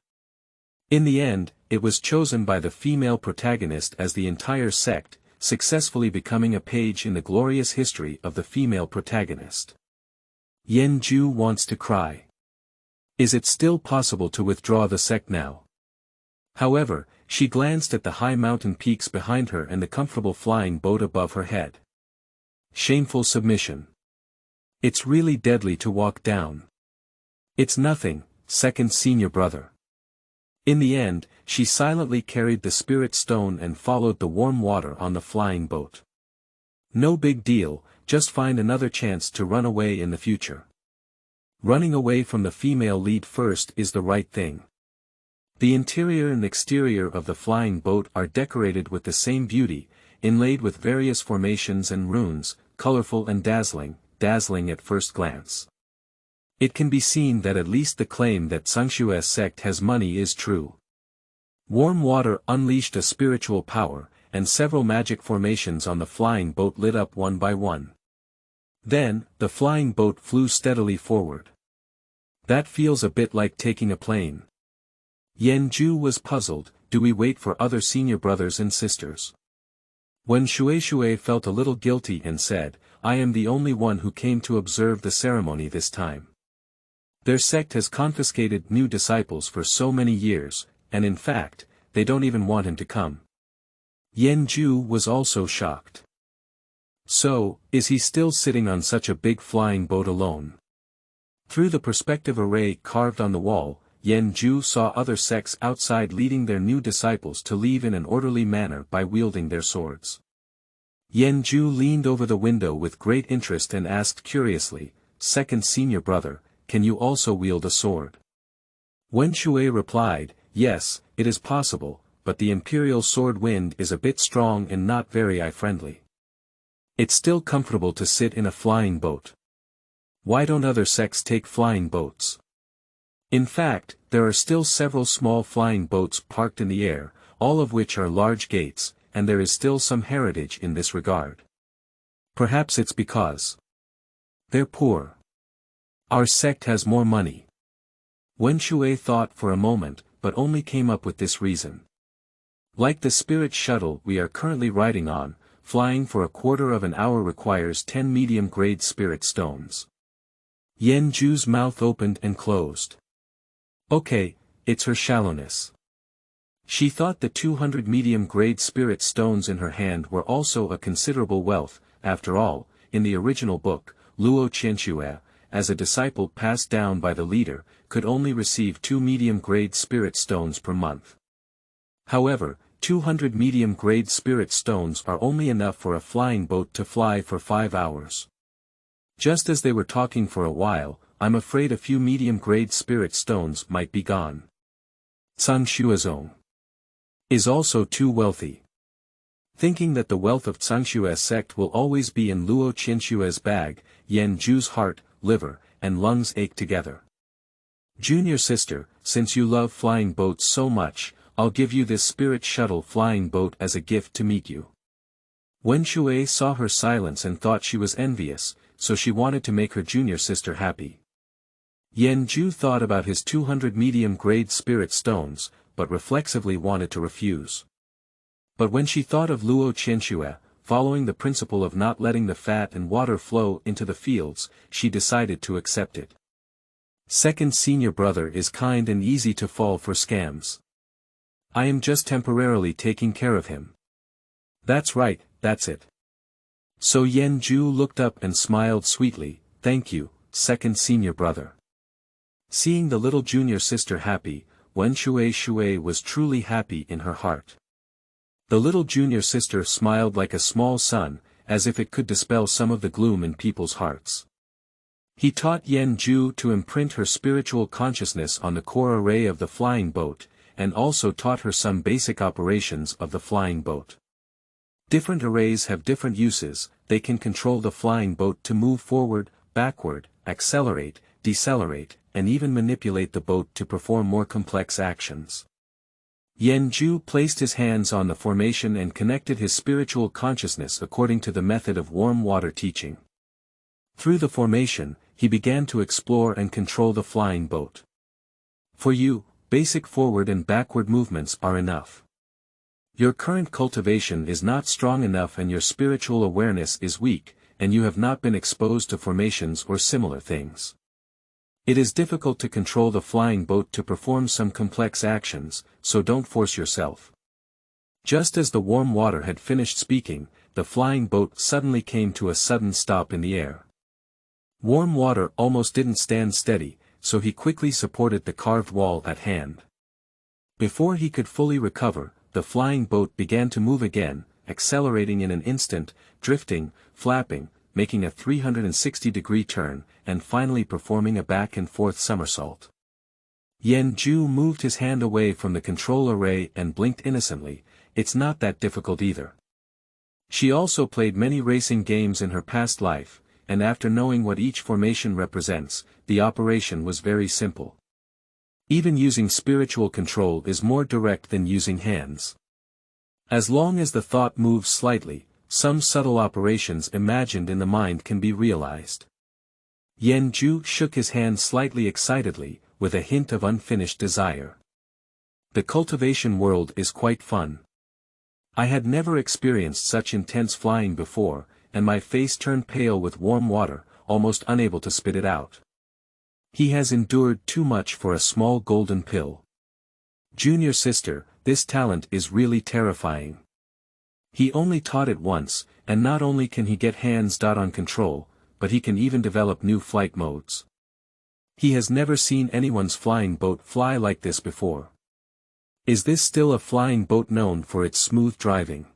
In the end, it was chosen by the female protagonist as the entire sect, successfully becoming a page in the glorious history of the female protagonist. Yan Ju wants to cry. Is it still possible to withdraw the sect now? However, she glanced at the high mountain peaks behind her and the comfortable flying boat above her head. Shameful submission. It's really deadly to walk down. It's nothing, second senior brother. In the end, she silently carried the spirit stone and followed the warm water on the flying boat. No big deal, just find another chance to run away in the future. Running away from the female lead first is the right thing. The interior and exterior of the flying boat are decorated with the same beauty, inlaid with various formations and runes, colorful and dazzling at first glance. It can be seen that at least the claim that Tsangshue's sect has money is true. Warm water unleashed a spiritual power, and several magic formations on the flying boat lit up one by one. Then, the flying boat flew steadily forward. That feels a bit like taking a plane. Yan Ju was puzzled, do we wait for other senior brothers and sisters? When Shui felt a little guilty and said, I am the only one who came to observe the ceremony this time. Their sect has confiscated new disciples for so many years, and in fact, they don't even want him to come. Yan Ju was also shocked. So, is he still sitting on such a big flying boat alone? Through the perspective array carved on the wall, Yan Ju saw other sects outside leading their new disciples to leave in an orderly manner by wielding their swords. Yan Ju leaned over the window with great interest and asked curiously, second senior brother, can you also wield a sword? Wen Shui replied, yes, it is possible, but the imperial sword wind is a bit strong and not very eye-friendly. It's still comfortable to sit in a flying boat. Why don't other sects take flying boats? In fact, there are still several small flying boats parked in the air, all of which are large gates, and there is still some heritage in this regard. Perhaps it's because they're poor. Our sect has more money. Wen Shui thought for a moment, but only came up with this reason. Like the spirit shuttle we are currently riding on, flying for a quarter of an hour requires 10 medium-grade spirit stones. Yan Ju's mouth opened and closed. Okay, it's her shallowness. She thought the 200 medium-grade spirit stones in her hand were also a considerable wealth. After all, in the original book, Luo Qianxue, as a disciple passed down by the leader, could only receive 2 medium-grade spirit stones per month. However, 200 medium-grade spirit stones are only enough for a flying boat to fly for 5 hours. Just as they were talking for a while, I'm afraid a few medium-grade spirit stones might be gone. Tsang Shuazong. is also too wealthy. Thinking that the wealth of Tsangshue's sect will always be in Luo Qianshue's bag, Yan Zhu's heart, liver, and lungs ached together. Junior sister, since you love flying boats so much, I'll give you this spirit shuttle flying boat as a gift to meet you. Wen Shui saw her silence and thought she was envious, so she wanted to make her junior sister happy. Yan Zhu thought about his 200 medium-grade spirit stones, but reflexively wanted to refuse. But when she thought of Luo Qianxue, following the principle of not letting the fat and water flow into the fields, she decided to accept it. Second senior brother is kind and easy to fall for scams. I am just temporarily taking care of him. That's right, that's it. So Yan Zhu looked up and smiled sweetly, thank you, second senior brother. Seeing the little junior sister happy, Wen Shui was truly happy in her heart. The little junior sister smiled like a small sun, as if it could dispel some of the gloom in people's hearts. He taught Yan Zhu to imprint her spiritual consciousness on the core array of the flying boat, and also taught her some basic operations of the flying boat. Different arrays have different uses. They can control the flying boat to move forward, backward, accelerate, decelerate, and even manipulate the boat to perform more complex actions. Yan Zhu placed his hands on the formation and connected his spiritual consciousness according to the method of warm water teaching. Through the formation, he began to explore and control the flying boat. For you, basic forward and backward movements are enough. Your current cultivation is not strong enough and your spiritual awareness is weak, and you have not been exposed to formations or similar things. It is difficult to control the flying boat to perform some complex actions, so don't force yourself. Just as the warm water had finished speaking, the flying boat suddenly came to a sudden stop in the air. Warm water almost didn't stand steady, so he quickly supported the carved wall at hand. Before he could fully recover, the flying boat began to move again, accelerating in an instant, drifting, flapping, making a 360-degree turn, and finally performing a back-and-forth somersault. Yan Zhu moved his hand away from the control array and blinked innocently, it's not that difficult either. She also played many racing games in her past life, and after knowing what each formation represents, the operation was very simple. Even using spiritual control is more direct than using hands. As long as the thought moves slightly, some subtle operations imagined in the mind can be realized. Yan Zhu shook his hand slightly excitedly, with a hint of unfinished desire. The cultivation world is quite fun. I had never experienced such intense flying before, and my face turned pale with warm water, almost unable to spit it out. He has endured too much for a small golden pill. Junior sister, this talent is really terrifying. He only taught it once, and not only can he get hands-on control, but he can even develop new flight modes. He has never seen anyone's flying boat fly like this before. Is this still a flying boat known for its smooth driving?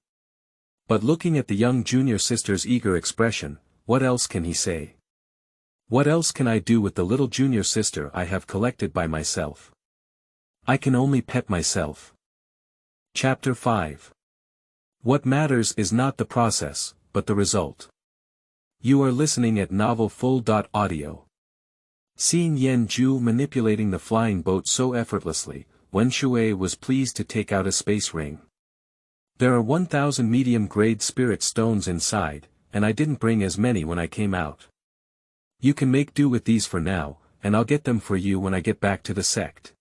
But looking at the young junior sister's eager expression, what else can he say? What else can I do with the little junior sister I have collected by myself? I can only pet myself. Chapter 5. What matters is not the process, but the result. You are listening at Novel Full.Audio. Seeing Yan Zhu manipulating the flying boat so effortlessly, Wen Shui was pleased to take out a space ring. There are 1,000 medium-grade spirit stones inside, and I didn't bring as many when I came out. You can make do with these for now, and I'll get them for you when I get back to the sect.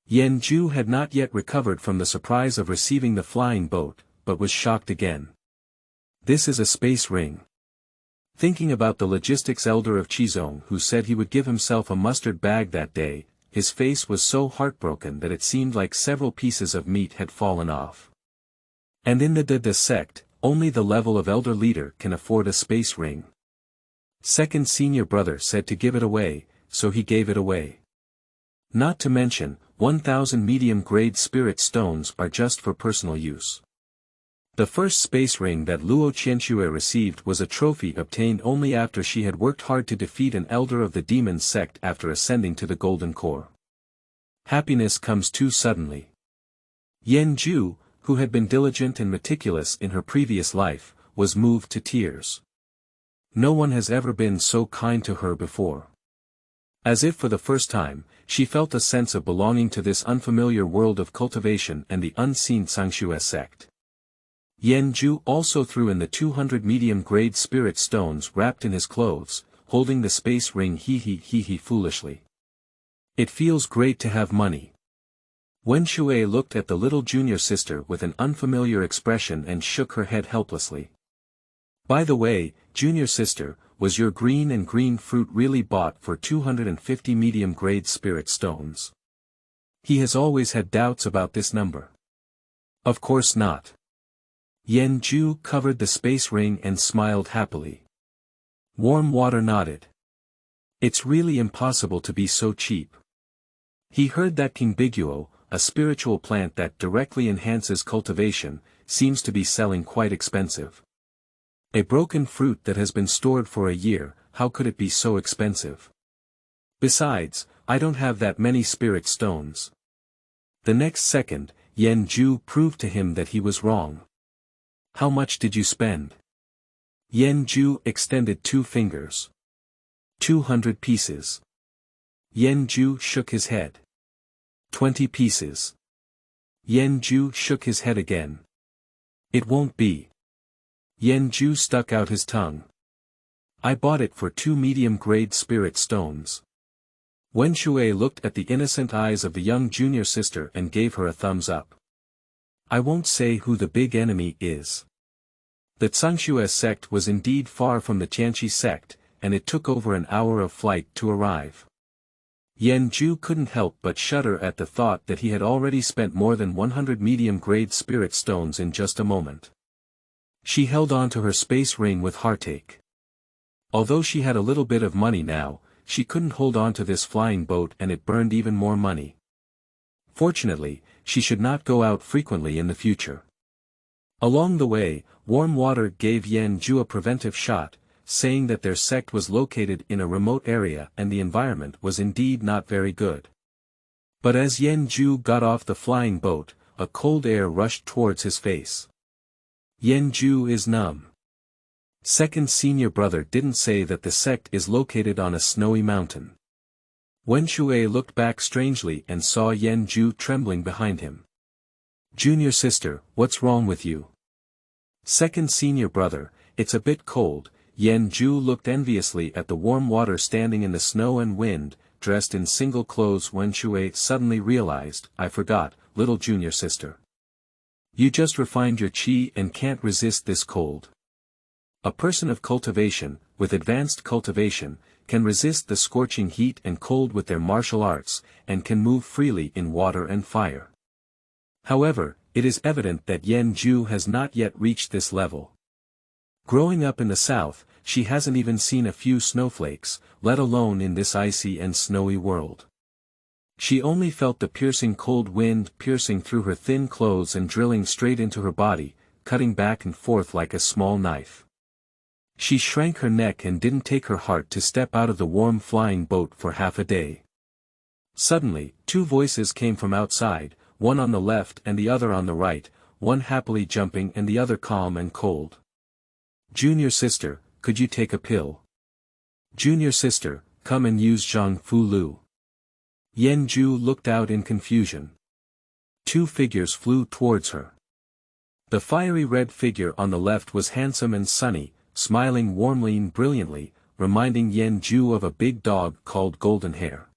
Yan Zhu had not yet recovered from the surprise of receiving the flying boat, but was shocked again. This is a space ring. Thinking about the logistics elder of Feizong who said he would give himself a mustard bag that day, his face was so heartbroken that it seemed like several pieces of meat had fallen off. And in the sect, only the level of elder leader can afford a space ring. Second senior brother said to give it away, so he gave it away. Not to mention, 1,000 medium-grade spirit stones are just for personal use. The first space ring that Luo Qianxue received was a trophy obtained only after she had worked hard to defeat an elder of the demon sect after ascending to the golden core. Happiness comes too suddenly. Yan Ju, who had been diligent and meticulous in her previous life, was moved to tears. No one has ever been so kind to her before. As if for the first time, she felt a sense of belonging to this unfamiliar world of cultivation and the unseen sect. sect. Yan Ju also threw in the 200 medium-grade spirit stones wrapped in his clothes, holding the space ring he foolishly. It feels great to have money. Wen Shui looked at the little junior sister with an unfamiliar expression and shook her head helplessly. By the way, junior sister, was your green and green fruit really bought for 250 medium-grade spirit stones? He has always had doubts about this number. Of course not. Yan Ju covered the space ring and smiled happily. Warm Water nodded. It's really impossible to be so cheap. He heard that King Biguo, a spiritual plant that directly enhances cultivation, seems to be selling quite expensive. A broken fruit that has been stored for a year, how could it be so expensive? Besides, I don't have that many spirit stones. The next second, Yan Ju proved to him that he was wrong. How much did you spend? Yan Ju extended 2 fingers. 200 pieces. Yan Ju shook his head. 20 pieces. Yan Ju shook his head again. It won't be. Yan Ju stuck out his tongue. I bought it for 2 medium-grade spirit stones. Wen Shui looked at the innocent eyes of the young junior sister and gave her a thumbs up. I won't say who the big enemy is. The Tsangshu's sect was indeed far from the Tianqi sect, and it took over an hour of flight to arrive. Yan Ju couldn't help but shudder at the thought that he had already spent more than 100 medium-grade spirit stones in just a moment. She held on to her space ring with heartache. Although she had a little bit of money now, she couldn't hold on to this flying boat and it burned even more money. Fortunately, she should not go out frequently in the future. Along the way, Warm Water gave Yan Ju a preventive shot, saying that their sect was located in a remote area and the environment was indeed not very good. But as Yan Ju got off the flying boat, a cold air rushed towards his face. Yan Ju is numb. Second senior brother didn't say that the sect is located on a snowy mountain. Wen Shui looked back strangely and saw Yan Ju trembling behind him. Junior sister, what's wrong with you? Second senior brother, it's a bit cold. Yan Ju looked enviously at the Warm Water standing in the snow and wind, dressed in single clothes. Wen Shui suddenly realized, I forgot, little junior sister. You just refined your qi and can't resist this cold. A person of cultivation, with advanced cultivation, can resist the scorching heat and cold with their martial arts, and can move freely in water and fire. However, it is evident that Yan Ju has not yet reached this level. Growing up in the south, she hasn't even seen a few snowflakes, let alone in this icy and snowy world. She only felt the piercing cold wind piercing through her thin clothes and drilling straight into her body, cutting back and forth like a small knife. She shrank her neck and didn't take her heart to step out of the warm flying boat for half a day. Suddenly, 2 voices came from outside, one on the left and the other on the right, one happily jumping and the other calm and cold. Junior sister, could you take a pill? Junior sister, come and use Zhang Fu Lu. Yan Ju looked out in confusion. 2 figures flew towards her. The fiery red figure on the left was handsome and sunny, smiling warmly and brilliantly, reminding Yan Ju of a big dog called Golden Hair.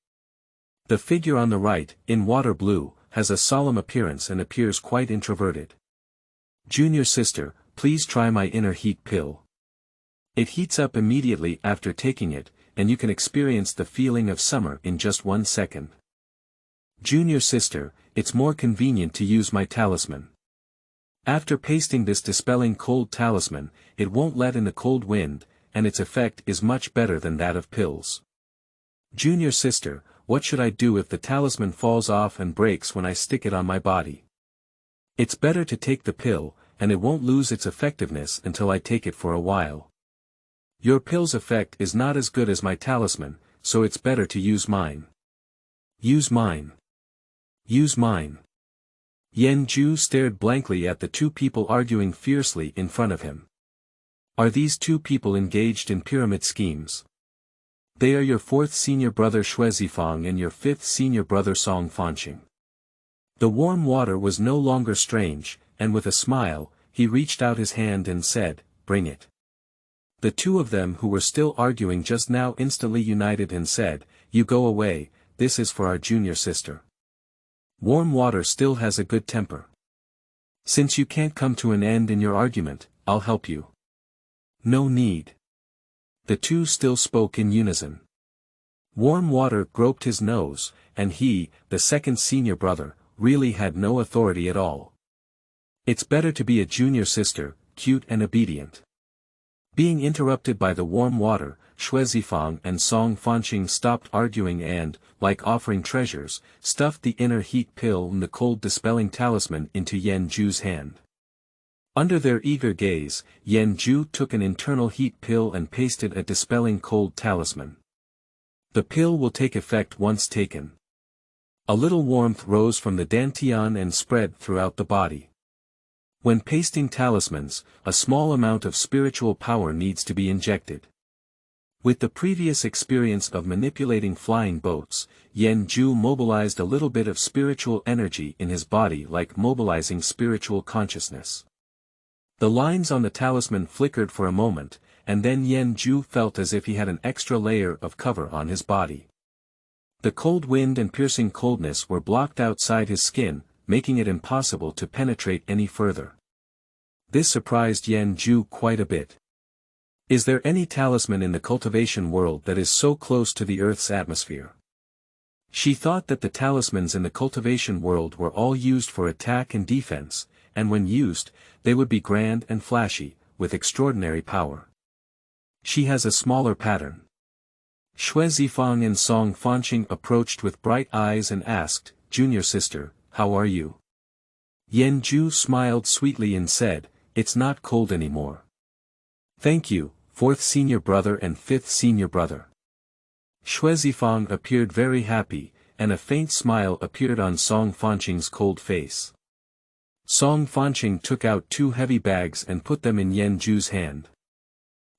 The figure on the right, in water blue, has a solemn appearance and appears quite introverted. Junior sister, please try my inner heat pill. It heats up immediately after taking it, and you can experience the feeling of summer in just 1 second. Junior sister, it's more convenient to use my talisman. After pasting this dispelling cold talisman, it won't let in the cold wind, and its effect is much better than that of pills. Junior sister, what should I do if the talisman falls off and breaks when I stick it on my body? It's better to take the pill, and it won't lose its effectiveness until I take it for a while. Your pill's effect is not as good as my talisman, so it's better to use mine. Use mine. Use mine. Yan Ju stared blankly at the two people arguing fiercely in front of him. Are these two people engaged in pyramid schemes? They are your fourth senior brother Shuezifang and your fifth senior brother Song Fanqing. The warm water was no longer strange, and with a smile, he reached out his hand and said, "Bring it." The two of them who were still arguing just now instantly united and said, "You go away, this is for our junior sister. Warm water still has a good temper. Since you can't come to an end in your argument, I'll help you." "No need." The two still spoke in unison. Warm water groped his nose, and he, the second senior brother, really had no authority at all. It's better to be a junior sister, cute and obedient. Being interrupted by the warm water, Shuezifang and Song Fanqing stopped arguing and, like offering treasures, stuffed the inner heat pill and the cold dispelling talisman into Yan Ju's hand. Under their eager gaze, Yan Ju took an internal heat pill and pasted a dispelling cold talisman. The pill will take effect once taken. A little warmth rose from the dantian and spread throughout the body. When pasting talismans, a small amount of spiritual power needs to be injected. With the previous experience of manipulating flying boats, Yan Ju mobilized a little bit of spiritual energy in his body like mobilizing spiritual consciousness. The lines on the talisman flickered for a moment, and then Yan Ju felt as if he had an extra layer of cover on his body. The cold wind and piercing coldness were blocked outside his skin, making it impossible to penetrate any further. This surprised Yan Ju quite a bit. Is there any talisman in the cultivation world that is so close to the Earth's atmosphere? She thought that the talismans in the cultivation world were all used for attack and defense, and when used, they would be grand and flashy, with extraordinary power. She has a smaller pattern. Shuezifang and Song Fanqing approached with bright eyes and asked, "Junior sister, how are you?" Yan Ju smiled sweetly and said, "It's not cold anymore. Thank you, fourth senior brother and fifth senior brother." Shuezifang appeared very happy, and a faint smile appeared on Song Fanqing's cold face. Song Fanqing took out 2 heavy bags and put them in Yan Ju's hand.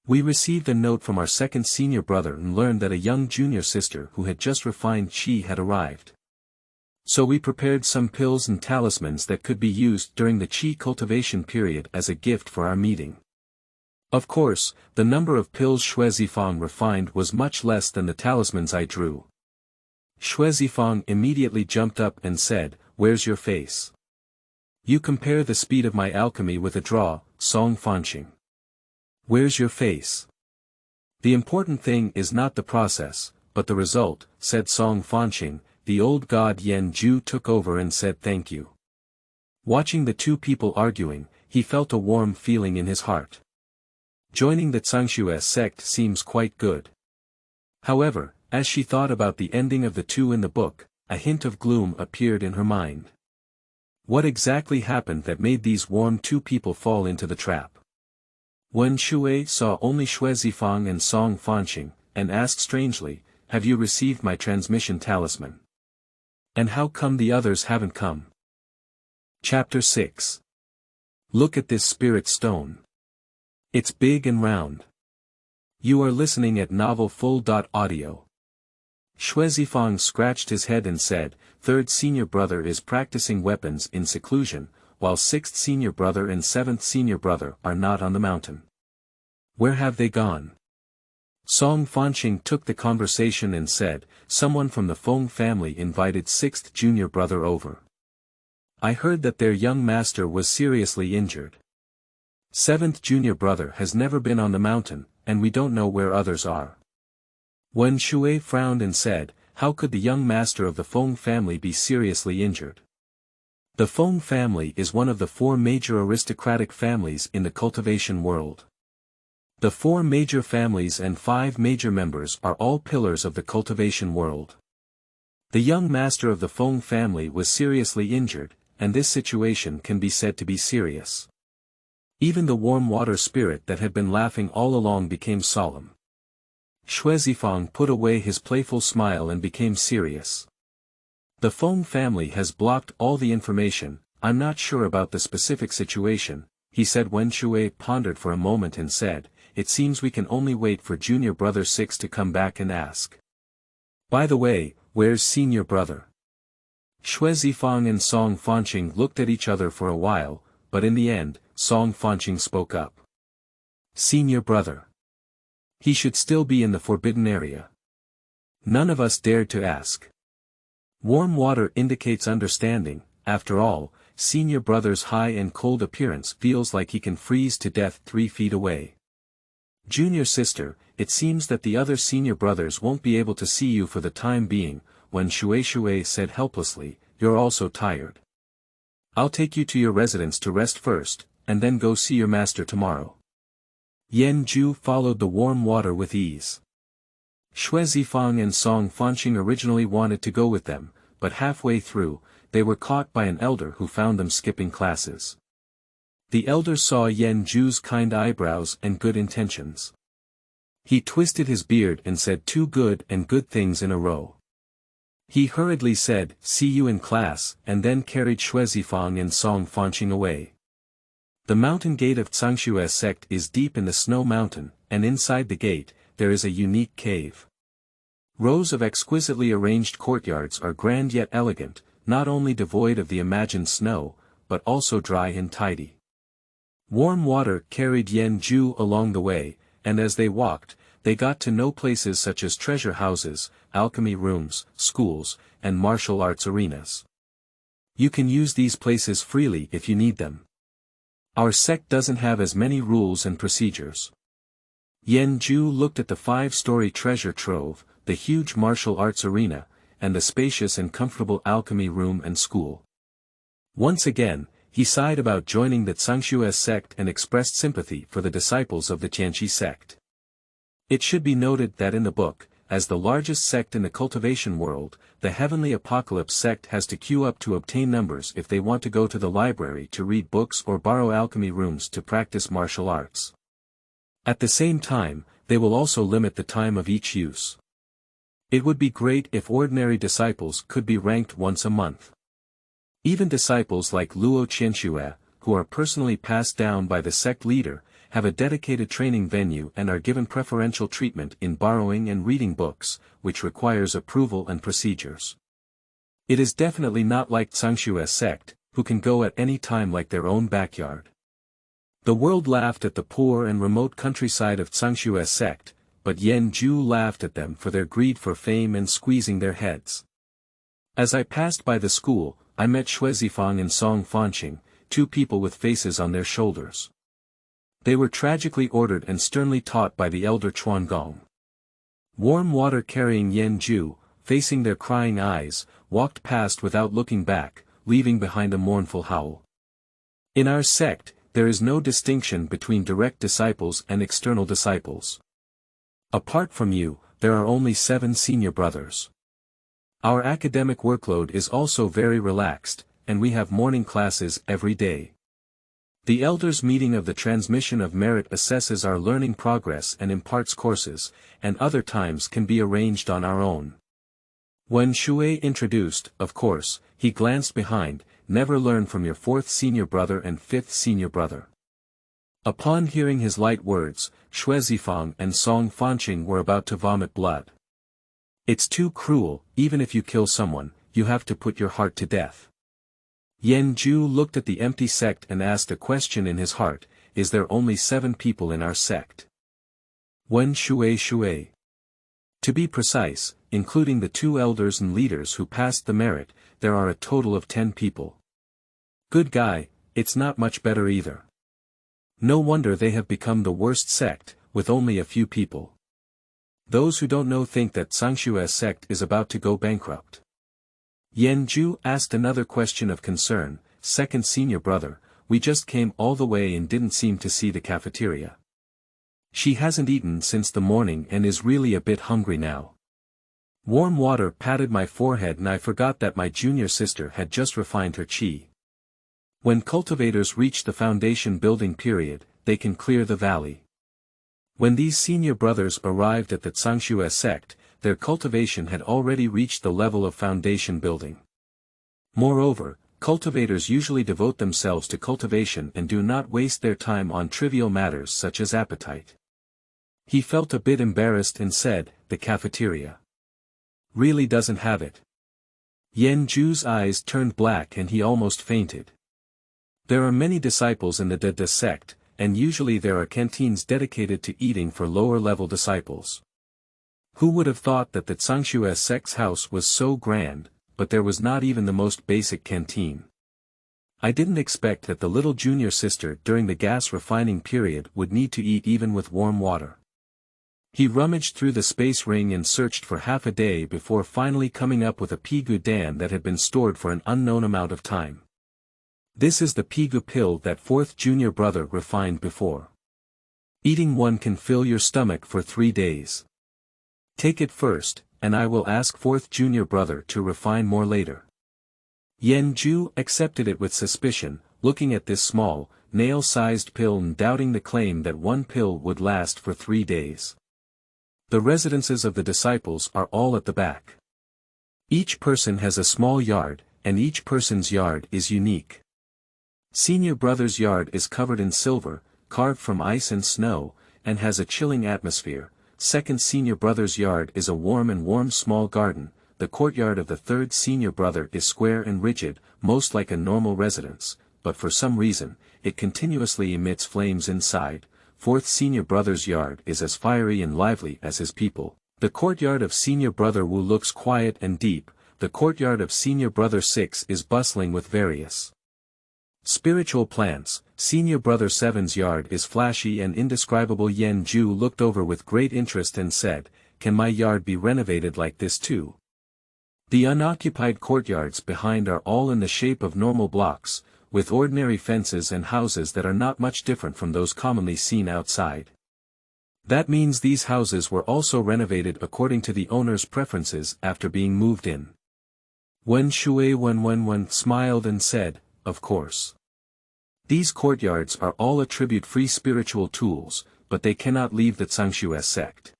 "We received a note from our second senior brother and learned that a young junior sister who had just refined Qi had arrived. So we prepared some pills and talismans that could be used during the Qi cultivation period as a gift for our meeting." Of course, the number of pills Shuezifang refined was much less than the talismans I drew. Shuezifang immediately jumped up and said, "Where's your face? You compare the speed of my alchemy with a draw, Song Fanqing. Where's your face? The important thing is not the process, but the result," said Song Fanqing. The old god Yan Ju took over and said thank you. Watching the two people arguing, he felt a warm feeling in his heart. Joining the Zhangxue sect seems quite good. However, as she thought about the ending of the two in the book, a hint of gloom appeared in her mind. What exactly happened that made these warm two people fall into the trap? Wen Shui saw only Shuezifang and Song Fanqing, and asked strangely, "Have you received my transmission talisman? And how come the others haven't come?" Chapter 6. Look at this spirit stone. It's big and round. You are listening at novel full.audio. Shuezifang scratched his head and said, "Third senior brother is practicing weapons in seclusion, while sixth senior brother and seventh senior brother are not on the mountain. Where have they gone?" Song Fanqing took the conversation and said, "Someone from the Feng family invited sixth junior brother over. I heard that their young master was seriously injured. Seventh junior brother has never been on the mountain, and we don't know where others are." Wen Shui frowned and said, "How could the young master of the Feng family be seriously injured?" The Feng family is one of the 4 major aristocratic families in the cultivation world. The 4 major families and 5 major members are all pillars of the cultivation world. The young master of the Feng family was seriously injured, and this situation can be said to be serious. Even the warm water spirit that had been laughing all along became solemn. Shuezifang put away his playful smile and became serious. The Feng family has blocked all the information, I'm not sure about the specific situation, he said when Shui pondered for a moment and said, it seems we can only wait for junior brother 6 to come back and ask. By the way, where's senior brother? Xue Zifang and Song Fanqing looked at each other for a while, but in the end, Song Fanqing spoke up. Senior brother. He should still be in the forbidden area. None of us dared to ask. Warm water indicates understanding. After all, senior brother's high and cold appearance feels like he can freeze to death 3 feet away. Junior sister, it seems that the other senior brothers won't be able to see you for the time being, when Shui said helplessly, you're also tired. I'll take you to your residence to rest first, and then go see your master tomorrow. Yan Ju followed the warm water with ease. Xue Zifang and Song Fanqing originally wanted to go with them, but halfway through, they were caught by an elder who found them skipping classes. The elder saw Yan Ju's kind eyebrows and good intentions. He twisted his beard and said 2 good and good things in a row. He hurriedly said, see you in class, and then carried Xue Zifang and Song Fanqing away. The mountain gate of Tsangshue's sect is deep in the snow mountain, and inside the gate, there is a unique cave. Rows of exquisitely arranged courtyards are grand yet elegant, not only devoid of the imagined snow, but also dry and tidy. Warm water carried Yan Ju along the way, and as they walked, they got to know places such as treasure houses, alchemy rooms, schools, and martial arts arenas. You can use these places freely if you need them. Our sect doesn't have as many rules and procedures. Yan Ju looked at the 5-story treasure trove, the huge martial arts arena, and the spacious and comfortable alchemy room and school. Once again, he sighed about joining the Tsangshue's sect and expressed sympathy for the disciples of the Tianqi sect. It should be noted that in the book, as the largest sect in the cultivation world, the Heavenly Apocalypse sect has to queue up to obtain numbers if they want to go to the library to read books or borrow alchemy rooms to practice martial arts. At the same time, they will also limit the time of each use. It would be great if ordinary disciples could be ranked once a month. Even disciples like Luo Qianxue, who are personally passed down by the sect leader, have a dedicated training venue and are given preferential treatment in borrowing and reading books, which requires approval and procedures. It is definitely not like Tsangshue's sect, who can go at any time like their own backyard. The world laughed at the poor and remote countryside of Tsangshue's sect, but Yan Ju laughed at them for their greed for fame and squeezing their heads. As I passed by the school, I met Xue Zifang and Song Fanqing, 2 people with faces on their shoulders. They were tragically ordered and sternly taught by the elder Chuan Gong. Warm water carrying Yan Ju, facing their crying eyes, walked past without looking back, leaving behind a mournful howl. In our sect, there is no distinction between direct disciples and external disciples. Apart from you, there are only 7 senior brothers. Our academic workload is also very relaxed, and we have morning classes every day. The elders' meeting of the transmission of merit assesses our learning progress and imparts courses, and other times can be arranged on our own. When Shui introduced, of course, he glanced behind, never learn from your 4th senior brother and 5th senior brother. Upon hearing his light words, Xue Zifang and Song Fanqing were about to vomit blood. It's too cruel, even if you kill someone, you have to put your heart to death. Yan Ju looked at the empty sect and asked a question in his heart, is there only 7 people in our sect? Wen Shui. To be precise, including the 2 elders and leaders who passed the merit, there are a total of 10 people. Good guy, it's not much better either. No wonder they have become the worst sect, with only a few people. Those who don't know think that Tsangshue's sect is about to go bankrupt. Yan Ju asked another question of concern, 2nd senior brother, we just came all the way and didn't seem to see the cafeteria. She hasn't eaten since the morning and is really a bit hungry now. Warm water patted my forehead and I forgot that my junior sister had just refined her qi. When cultivators reach the foundation building period, they can clear the valley. When these senior brothers arrived at the Tsangshue's sect, their cultivation had already reached the level of foundation building. Moreover, Cultivators usually devote themselves to cultivation and do not waste their time on trivial matters such as appetite. He felt a bit embarrassed and said, "The cafeteria really doesn't have it." Yan Zhu's eyes turned black and he almost fainted. There are many disciples in the sect, and usually there are canteens dedicated to eating for lower-level disciples. Who would have thought that the Tsangshu's sect's house was so grand, but there was not even the most basic canteen. I didn't expect that the little junior sister during the gas refining period would need to eat even with warm water. He rummaged through the space ring and searched for half a day before finally coming up with a Pigu-Dan that had been stored for an unknown amount of time. This is the Pigu pill that fourth junior brother refined before. Eating one can fill your stomach for 3 days. Take it first, and I will ask fourth junior brother to refine more later. Yan Zhu accepted it with suspicion, looking at this small, nail-sized pill and doubting the claim that one pill would last for 3 days. The residences of the disciples are all at the back. Each person has a small yard, and each person's yard is unique. Senior brother's yard is covered in silver, carved from ice and snow, and has a chilling atmosphere. Second senior brother's yard is a warm small garden. The courtyard of the third senior brother is square and rigid, most like a normal residence, but for some reason, it continuously emits flames inside. Fourth senior brother's yard is as fiery and lively as his people. The courtyard of senior brother Wu looks quiet and deep. The courtyard of senior brother 6 is bustling with various spiritual plants. Senior brother 7's yard is flashy and indescribable. Yan Zhu looked over with great interest and said, "Can my yard be renovated like this too?" The unoccupied courtyards behind are all in the shape of normal blocks, with ordinary fences and houses that are not much different from those commonly seen outside. That means these houses were also renovated according to the owner's preferences after being moved in. Wen Shui Wen smiled and said, "Of course. These courtyards are all attribute-free spiritual tools, but they cannot leave the Tsangshu's sect.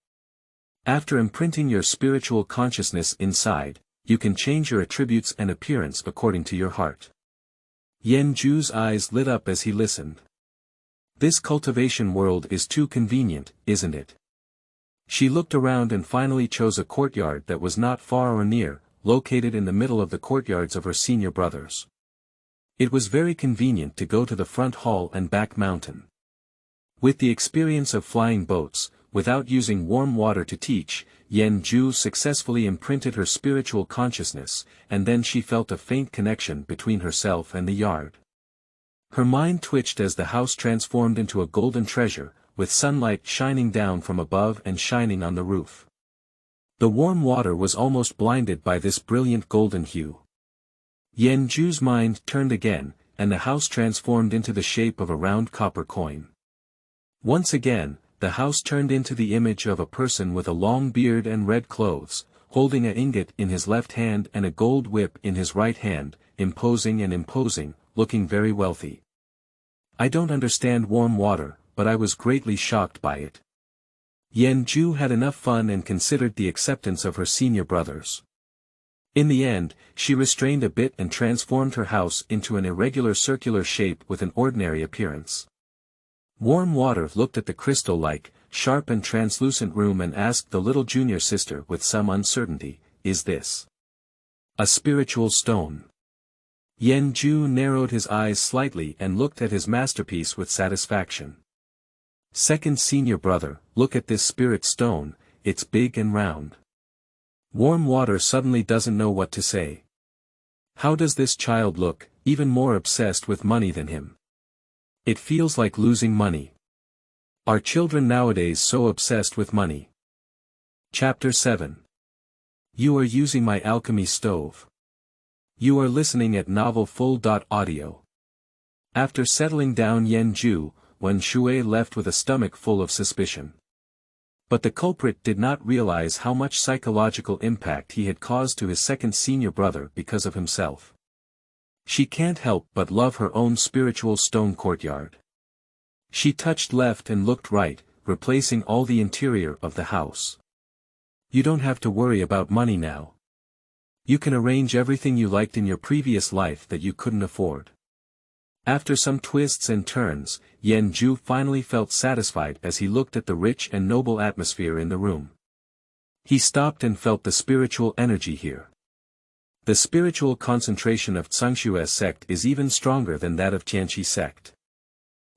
After imprinting your spiritual consciousness inside, you can change your attributes and appearance according to your heart." Yan Zhu's eyes lit up as he listened. This cultivation world is too convenient, isn't it? She looked around and finally chose a courtyard that was not far or near, located in the middle of the courtyards of her senior brothers. It was very convenient to go to the front hall and back mountain. With the experience of flying boats, without using warm water to teach, Yan Zhu successfully imprinted her spiritual consciousness, and then she felt a faint connection between herself and the yard. Her mind twitched as the house transformed into a golden treasure, with sunlight shining down from above and shining on the roof. The warm water was almost blinded by this brilliant golden hue. Yan Zhu's mind turned again, and the house transformed into the shape of a round copper coin. Once again, the house turned into the image of a person with a long beard and red clothes, holding an ingot in his left hand and a gold whip in his right hand, imposing, looking very wealthy. I don't understand warm water, but I was greatly shocked by it. Yan Zhu had enough fun and considered the acceptance of her senior brothers. In the end, she restrained a bit and transformed her house into an irregular circular shape with an ordinary appearance. Warm water looked at the crystal-like, sharp and translucent room and asked the little junior sister with some uncertainty, "Is this a spiritual stone?" Yan Zhu narrowed his eyes slightly and looked at his masterpiece with satisfaction. "Second senior brother, look at this spirit stone, it's big and round." Warm water suddenly doesn't know what to say. How does this child look, even more obsessed with money than him? It feels like losing money. Are children nowadays so obsessed with money? Chapter 7. You are using my alchemy stove. You are listening at novel full.audio. After settling down Yan Zhu, Wen Shui left with a stomach full of suspicion. But the culprit did not realize how much psychological impact he had caused to his second senior brother because of himself. She can't help but love her own spiritual stone courtyard. She touched left and looked right, replacing all the interior of the house. You don't have to worry about money now. You can arrange everything you liked in your previous life that you couldn't afford. After some twists and turns, Yan Ju finally felt satisfied as he looked at the rich and noble atmosphere in the room. He stopped and felt the spiritual energy here. The spiritual concentration of Tsangshu's sect is even stronger than that of Tianqi's sect.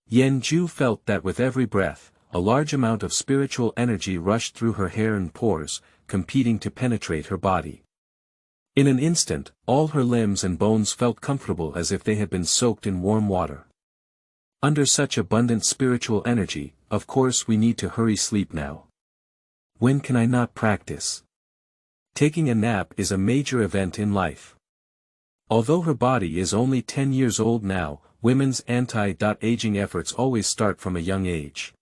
Yan Ju felt that with every breath, a large amount of spiritual energy rushed through her hair and pores, competing to penetrate her body. In an instant, all her limbs and bones felt comfortable as if they had been soaked in warm water. Under such abundant spiritual energy, of course we need to hurry sleep now. When can I not practice? Taking a nap is a major event in life. Although her body is only 10 years old now, women's anti-aging efforts always start from a young age.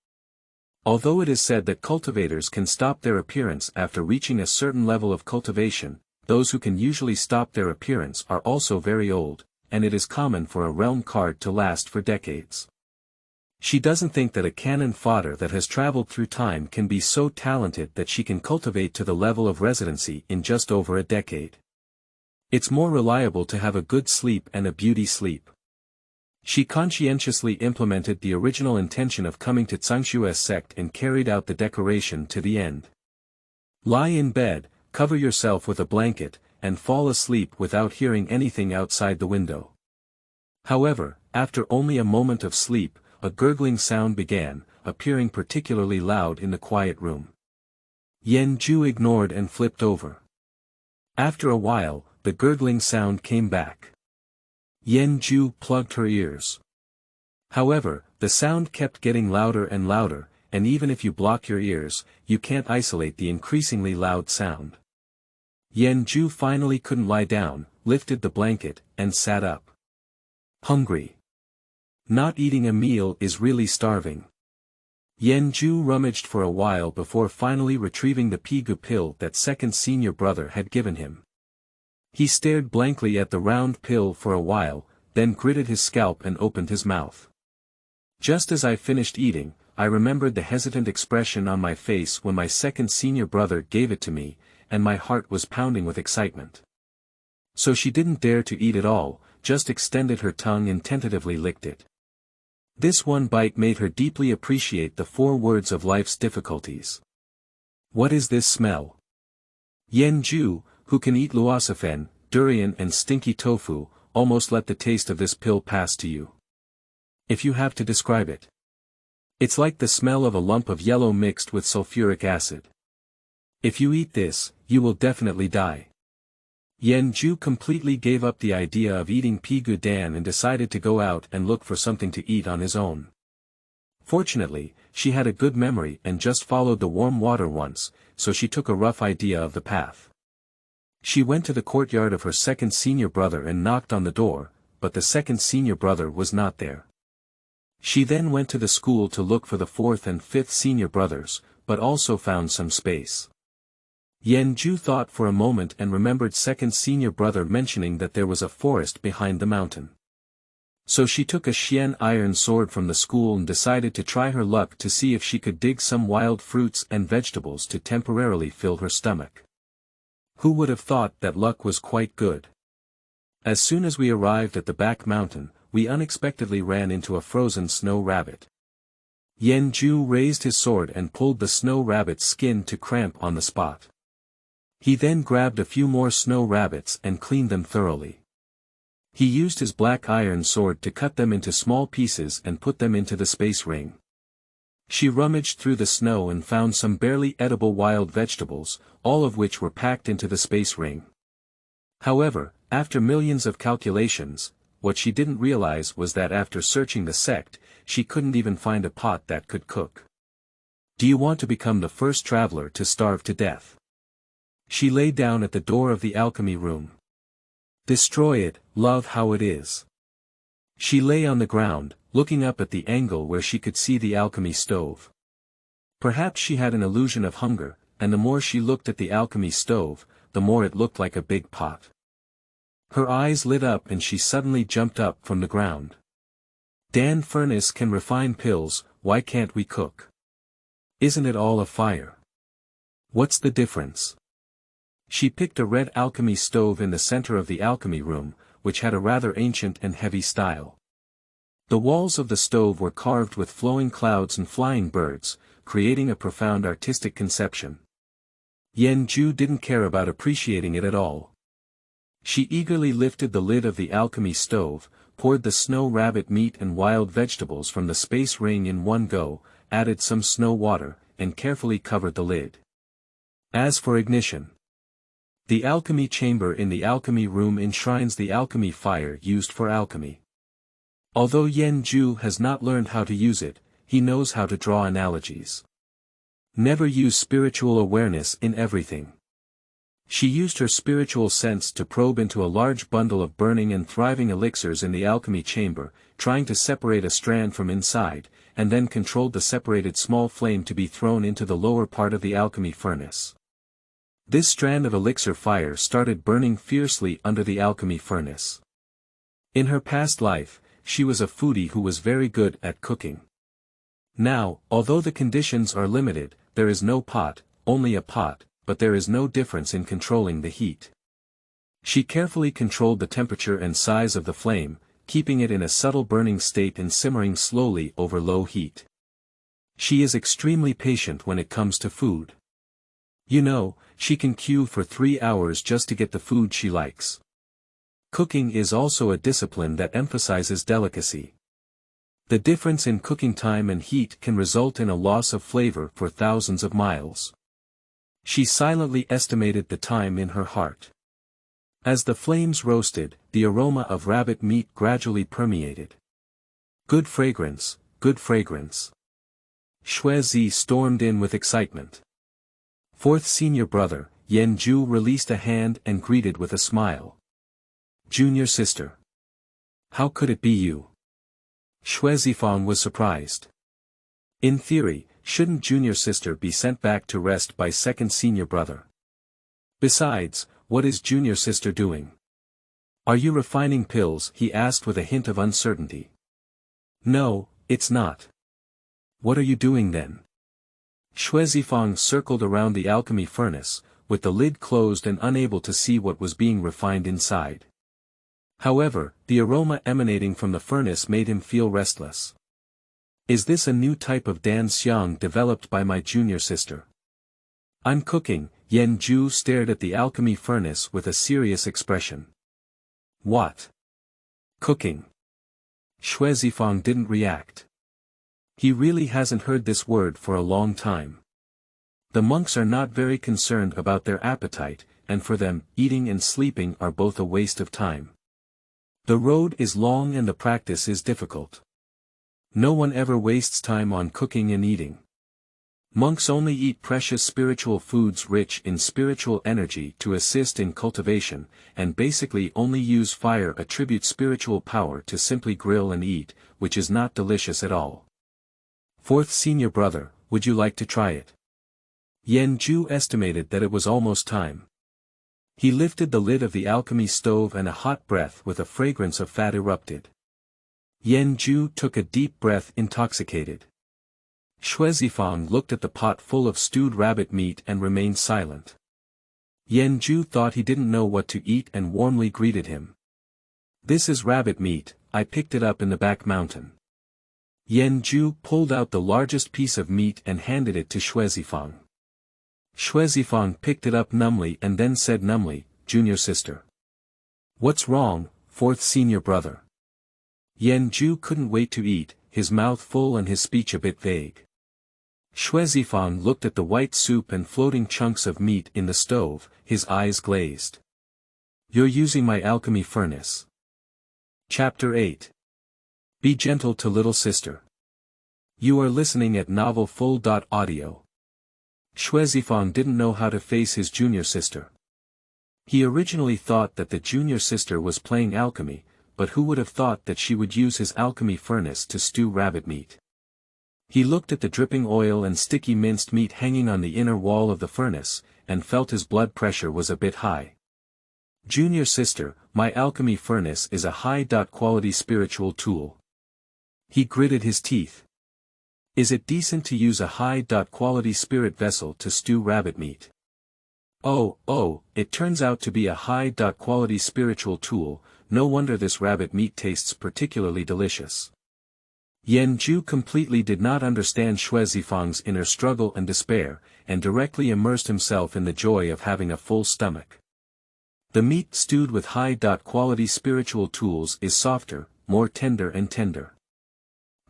Although it is said that cultivators can stop their appearance after reaching a certain level of cultivation, those who can usually stop their appearance are also very old, and it is common for a realm card to last for decades. She doesn't think that a cannon fodder that has traveled through time can be so talented that she can cultivate to the level of residency in just over a decade. It's more reliable to have a good sleep and a beauty sleep. She conscientiously implemented the original intention of coming to Tsangshu's sect and carried out the decoration to the end. Lie in bed, cover yourself with a blanket, and fall asleep without hearing anything outside the window. However, after only a moment of sleep, a gurgling sound began, appearing particularly loud in the quiet room. Yan Ju ignored and flipped over. After a while, the gurgling sound came back. Yan Ju plugged her ears. However, the sound kept getting louder and louder, and even if you block your ears, you can't isolate the increasingly loud sound. Yan Ju finally couldn't lie down, lifted the blanket, and sat up. Hungry. Not eating a meal is really starving. Yan Ju rummaged for a while before finally retrieving the Pigu pill that second senior brother had given him. He stared blankly at the round pill for a while, then gritted his scalp and opened his mouth. Just as I finished eating, I remembered the hesitant expression on my face when my second senior brother gave it to me, and my heart was pounding with excitement. So she didn't dare to eat it all, just extended her tongue and tentatively licked it. This one bite made her deeply appreciate the 4 words of life's difficulties. What is this smell? Yan Ju, who can eat luoxifen, durian and stinky tofu, almost let the taste of this pill pass to you. If you have to describe it. It's like the smell of a lump of yellow mixed with sulfuric acid. If you eat this, you will definitely die. Yan Ju completely gave up the idea of eating Pigu Dan and decided to go out and look for something to eat on his own. Fortunately, she had a good memory and just followed the warm water once, so she took a rough idea of the path. She went to the courtyard of her second senior brother and knocked on the door, but the second senior brother was not there. She then went to the school to look for the 4th and 5th senior brothers, but also found some space. Yan Ju thought for a moment and remembered second senior brother mentioning that there was a forest behind the mountain. So she took a Xian iron sword from the school and decided to try her luck to see if she could dig some wild fruits and vegetables to temporarily fill her stomach. Who would have thought that luck was quite good? As soon as we arrived at the back mountain, we unexpectedly ran into a frozen snow rabbit. Yan Ju raised his sword and pulled the snow rabbit's skin to cramp on the spot. He then grabbed a few more snow rabbits and cleaned them thoroughly. He used his black iron sword to cut them into small pieces and put them into the space ring. She rummaged through the snow and found some barely edible wild vegetables, all of which were packed into the space ring. However, after millions of calculations, what she didn't realize was that after searching the sect, she couldn't even find a pot that could cook. Do you want to become the first traveler to starve to death? She lay down at the door of the alchemy room. Destroy it, love how it is. She lay on the ground, looking up at the angle where she could see the alchemy stove. Perhaps she had an illusion of hunger, and the more she looked at the alchemy stove, the more it looked like a big pot. Her eyes lit up and she suddenly jumped up from the ground. Dan furnace can refine pills, why can't we cook? Isn't it all a fire? What's the difference? She picked a red alchemy stove in the center of the alchemy room, which had a rather ancient and heavy style. The walls of the stove were carved with flowing clouds and flying birds, creating a profound artistic conception. Yan Ju didn't care about appreciating it at all. She eagerly lifted the lid of the alchemy stove, poured the snow rabbit meat and wild vegetables from the space ring in one go, added some snow water, and carefully covered the lid. As for ignition, the alchemy chamber in the alchemy room enshrines the alchemy fire used for alchemy. Although Yan Ju has not learned how to use it, he knows how to draw analogies. Never use spiritual awareness in everything. She used her spiritual sense to probe into a large bundle of burning and thriving elixirs in the alchemy chamber, trying to separate a strand from inside, and then controlled the separated small flame to be thrown into the lower part of the alchemy furnace. This strand of elixir fire started burning fiercely under the alchemy furnace. In her past life, she was a foodie who was very good at cooking. Now, although the conditions are limited, there is no pot, only a pot, but there is no difference in controlling the heat. She carefully controlled the temperature and size of the flame, keeping it in a subtle burning state and simmering slowly over low heat. She is extremely patient when it comes to food. You know, she can queue for 3 hours just to get the food she likes. Cooking is also a discipline that emphasizes delicacy. The difference in cooking time and heat can result in a loss of flavor for thousands of miles. She silently estimated the time in her heart. As the flames roasted, the aroma of rabbit meat gradually permeated. Good fragrance, good fragrance. Xue Zi stormed in with excitement. Fourth senior brother, Yan Ju released a hand and greeted with a smile. Junior sister. How could it be you? Xue Zifang was surprised. In theory, shouldn't junior sister be sent back to rest by second senior brother? Besides, what is junior sister doing? Are you refining pills? He asked with a hint of uncertainty. No, it's not. What are you doing then? Xue Zifang circled around the alchemy furnace, with the lid closed and unable to see what was being refined inside. However, the aroma emanating from the furnace made him feel restless. Is this a new type of Dan Xiang developed by my junior sister? I'm cooking. Yan Ju stared at the alchemy furnace with a serious expression. What? Cooking? Xue Zifang didn't react. He really hasn't heard this word for a long time. The monks are not very concerned about their appetite, and for them, eating and sleeping are both a waste of time. The road is long and the practice is difficult. No one ever wastes time on cooking and eating. Monks only eat precious spiritual foods rich in spiritual energy to assist in cultivation, and basically only use fire attribute spiritual power to simply grill and eat, which is not delicious at all. Fourth senior brother, would you like to try it? Yan Ju estimated that it was almost time. He lifted the lid of the alchemy stove and a hot breath with a fragrance of fat erupted. Yan Ju took a deep breath, intoxicated. Xue Zifang looked at the pot full of stewed rabbit meat and remained silent. Yan Ju thought he didn't know what to eat and warmly greeted him. This is rabbit meat, I picked it up in the back mountain. Yan Ju pulled out the largest piece of meat and handed it to Xue Zifang. Xue Zifang picked it up numbly and then said numbly, Junior sister. What's wrong, fourth senior brother? Yan Ju couldn't wait to eat, his mouth full and his speech a bit vague. Xue Zifang looked at the white soup and floating chunks of meat in the stove, his eyes glazed. You're using my alchemy furnace. Chapter 8. Be gentle to little sister. You are listening at Novel Full.audio. Xue Zifang didn't know how to face his junior sister. He originally thought that the junior sister was playing alchemy, but who would have thought that she would use his alchemy furnace to stew rabbit meat? He looked at the dripping oil and sticky minced meat hanging on the inner wall of the furnace, and felt his blood pressure was a bit high. Junior sister, my alchemy furnace is a high-quality spiritual tool. He gritted his teeth. Is it decent to use a high-quality spirit vessel to stew rabbit meat? Oh, it turns out to be a high-quality spiritual tool, no wonder this rabbit meat tastes particularly delicious. Yan Zhu completely did not understand Xue Zifang's inner struggle and despair, and directly immersed himself in the joy of having a full stomach. The meat stewed with high-quality spiritual tools is softer, more tender and tender.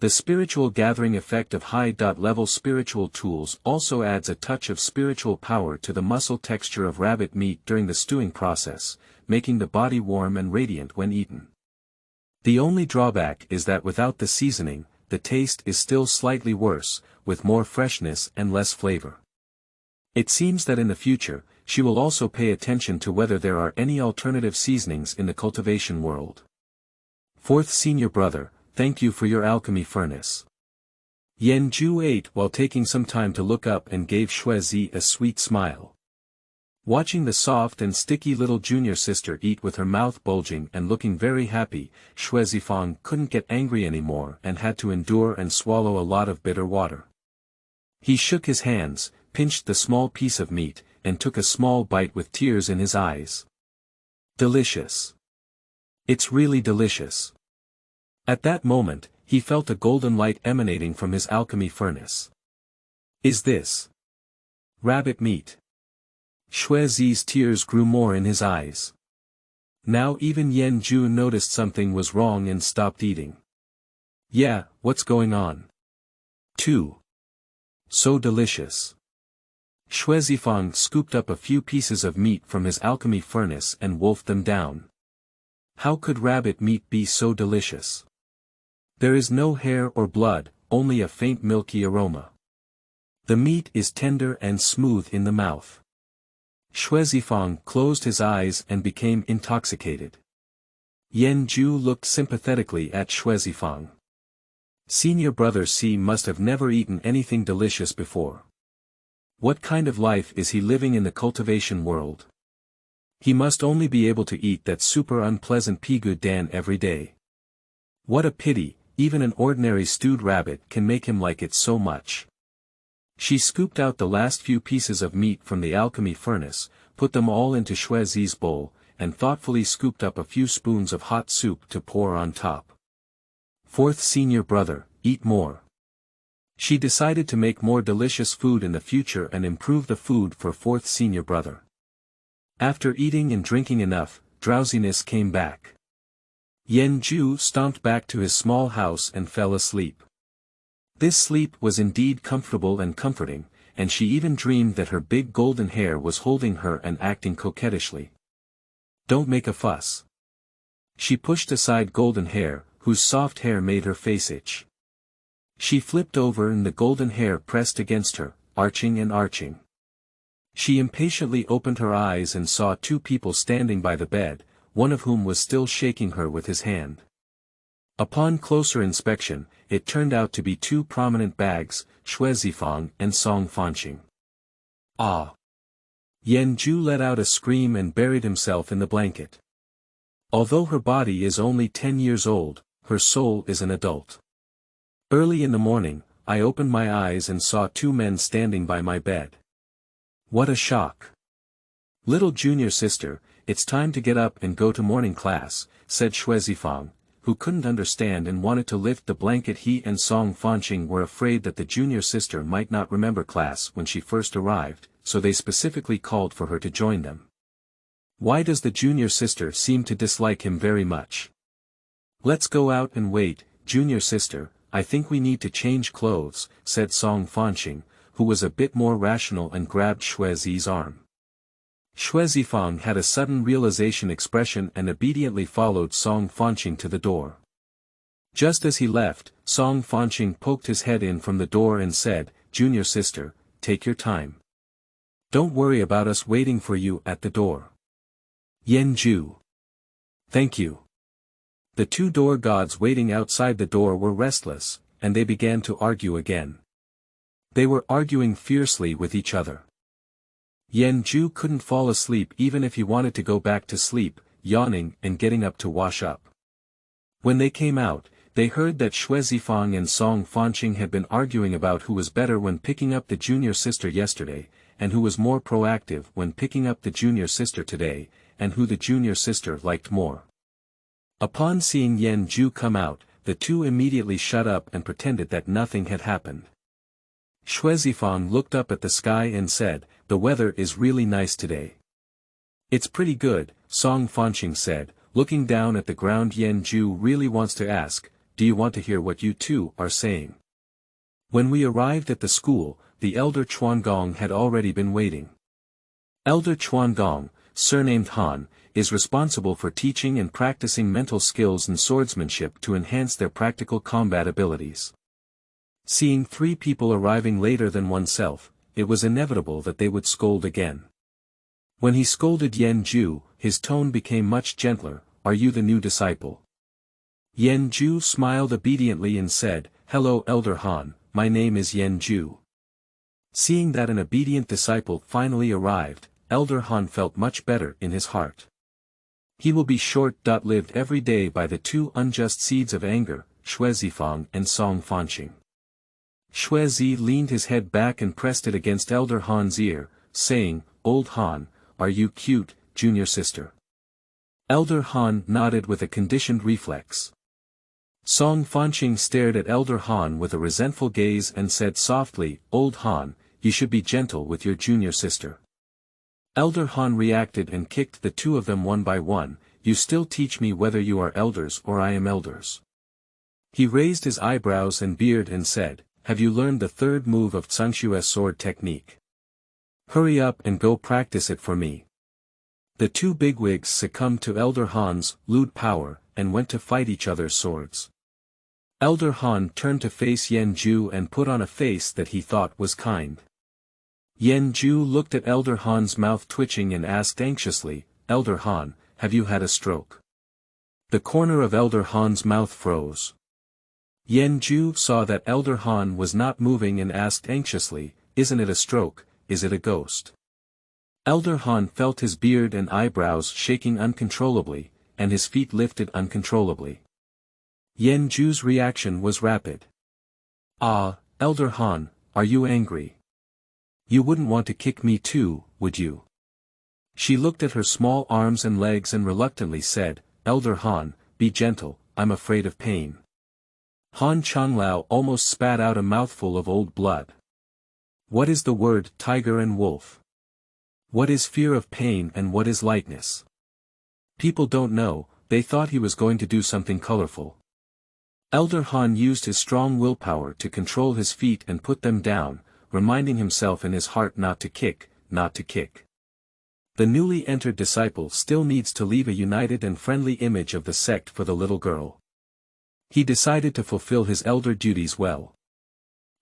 The spiritual gathering effect of high-level spiritual tools also adds a touch of spiritual power to the muscle texture of rabbit meat during the stewing process, making the body warm and radiant when eaten. The only drawback is that without the seasoning, the taste is still slightly worse, with more freshness and less flavor. It seems that in the future, she will also pay attention to whether there are any alternative seasonings in the cultivation world. Fourth senior brother, thank you for your alchemy furnace. Yan Zhu ate while taking some time to look up and gave Xue Zi a sweet smile. Watching the soft and sticky little junior sister eat with her mouth bulging and looking very happy, Xue Zifang couldn't get angry anymore and had to endure and swallow a lot of bitter water. He shook his hands, pinched the small piece of meat, and took a small bite with tears in his eyes. Delicious. It's really delicious. At that moment, he felt a golden light emanating from his alchemy furnace. Is this rabbit meat? Xue Zi's tears grew more in his eyes. Now even Yan Zhu noticed something was wrong and stopped eating. Yeah, what's going on? 2. So delicious. Xue Zifang scooped up a few pieces of meat from his alchemy furnace and wolfed them down. How could rabbit meat be so delicious? There is no hair or blood, only a faint milky aroma. The meat is tender and smooth in the mouth. Xue Zifang closed his eyes and became intoxicated. Yan Zhu looked sympathetically at Xue Zifang. Senior brother C must have never eaten anything delicious before. What kind of life is he living in the cultivation world? He must only be able to eat that super unpleasant path.Yan every day. What a pity, even an ordinary stewed rabbit can make him like it so much. She scooped out the last few pieces of meat from the alchemy furnace, put them all into Xue Zi's bowl, and thoughtfully scooped up a few spoons of hot soup to pour on top. Fourth senior brother, eat more. She decided to make more delicious food in the future and improve the food for fourth senior brother. After eating and drinking enough, drowsiness came back. Yan Zhu stomped back to his small house and fell asleep. This sleep was indeed comfortable and comforting, and she even dreamed that her big golden hair was holding her and acting coquettishly. Don't make a fuss. She pushed aside golden hair, whose soft hair made her face itch. She flipped over and the golden hair pressed against her, arching and arching. She impatiently opened her eyes and saw two people standing by the bed, one of whom was still shaking her with his hand. Upon closer inspection, it turned out to be two prominent bags, Xue Zifang and Song Fanqing. Ah! Yan Zhu let out a scream and buried himself in the blanket. Although her body is only 10 years old, her soul is an adult. Early in the morning, I opened my eyes and saw two men standing by my bed. What a shock! Little junior sister, it's time to get up and go to morning class, said Xue Zifang, who couldn't understand and wanted to lift the blanket. He and Song Fanqing were afraid that the junior sister might not remember class when she first arrived, so they specifically called for her to join them. Why does the junior sister seem to dislike him very much? Let's go out and wait, junior sister, I think we need to change clothes, said Song Fanqing, who was a bit more rational and grabbed Xue Zi's arm. Xue Zifang had a sudden realization expression and obediently followed Song Fanqing to the door. Just as he left, Song Fanqing poked his head in from the door and said, Junior sister, take your time. Don't worry about us waiting for you at the door. Yan Zhu. Thank you. The two door gods waiting outside the door were restless, and they began to argue again. They were arguing fiercely with each other. Yan Zhu couldn't fall asleep even if he wanted to go back to sleep, yawning and getting up to wash up. When they came out, they heard that Xue Zifang and Song Fanqing had been arguing about who was better when picking up the junior sister yesterday, and who was more proactive when picking up the junior sister today, and who the junior sister liked more. Upon seeing Yan Ju come out, the two immediately shut up and pretended that nothing had happened. Feizong looked up at the sky and said, "The weather is really nice today." "It's pretty good," Song Fanqing said, looking down at the ground. Yan Ju really wants to ask, "Do you want to hear what you two are saying?" When we arrived at the school, the elder Chuangong had already been waiting. Elder Chuangong, surnamed Han, is responsible for teaching and practicing mental skills and swordsmanship to enhance their practical combat abilities. Seeing 3 people arriving later than oneself, it was inevitable that they would scold again. When he scolded Yan Ju, his tone became much gentler. "Are you the new disciple?" Yan Ju smiled obediently and said, "Hello Elder Han, my name is Yan Ju." Seeing that an obedient disciple finally arrived, Elder Han felt much better in his heart. He will be short-lived every day by the 2 unjust seeds of anger, Feizong and Song Fanqing. Shuizi leaned his head back and pressed it against Elder Han's ear, saying, "Old Han, are you cute, junior sister?" Elder Han nodded with a conditioned reflex. Song Fanqing stared at Elder Han with a resentful gaze and said softly, "Old Han, you should be gentle with your junior sister." Elder Han reacted and kicked the 2 of them one by one. "You still teach me whether you are elders or I am elders." He raised his eyebrows and beard and said, "Have you learned the 3rd move of Tsungshue's sword technique? Hurry up and go practice it for me." The 2 bigwigs succumbed to Elder Han's lewd power, and went to fight each other's swords. Elder Han turned to face Yan Ju and put on a face that he thought was kind. Yan Ju looked at Elder Han's mouth twitching and asked anxiously, "Elder Han, have you had a stroke?" The corner of Elder Han's mouth froze. Yan Ju saw that Elder Han was not moving and asked anxiously, "Isn't it a stroke, is it a ghost?" Elder Han felt his beard and eyebrows shaking uncontrollably, and his feet lifted uncontrollably. Yan Ju's reaction was rapid. "Ah, Elder Han, are you angry? You wouldn't want to kick me too, would you?" She looked at her small arms and legs and reluctantly said, "Elder Han, be gentle, I'm afraid of pain." Han Changlao almost spat out a mouthful of old blood. What is the word tiger and wolf? What is fear of pain and what is lightness? People don't know, they thought he was going to do something colorful. Elder Han used his strong willpower to control his feet and put them down, reminding himself in his heart not to kick, not to kick. The newly entered disciple still needs to leave a united and friendly image of the sect for the little girl. He decided to fulfill his elder duties well.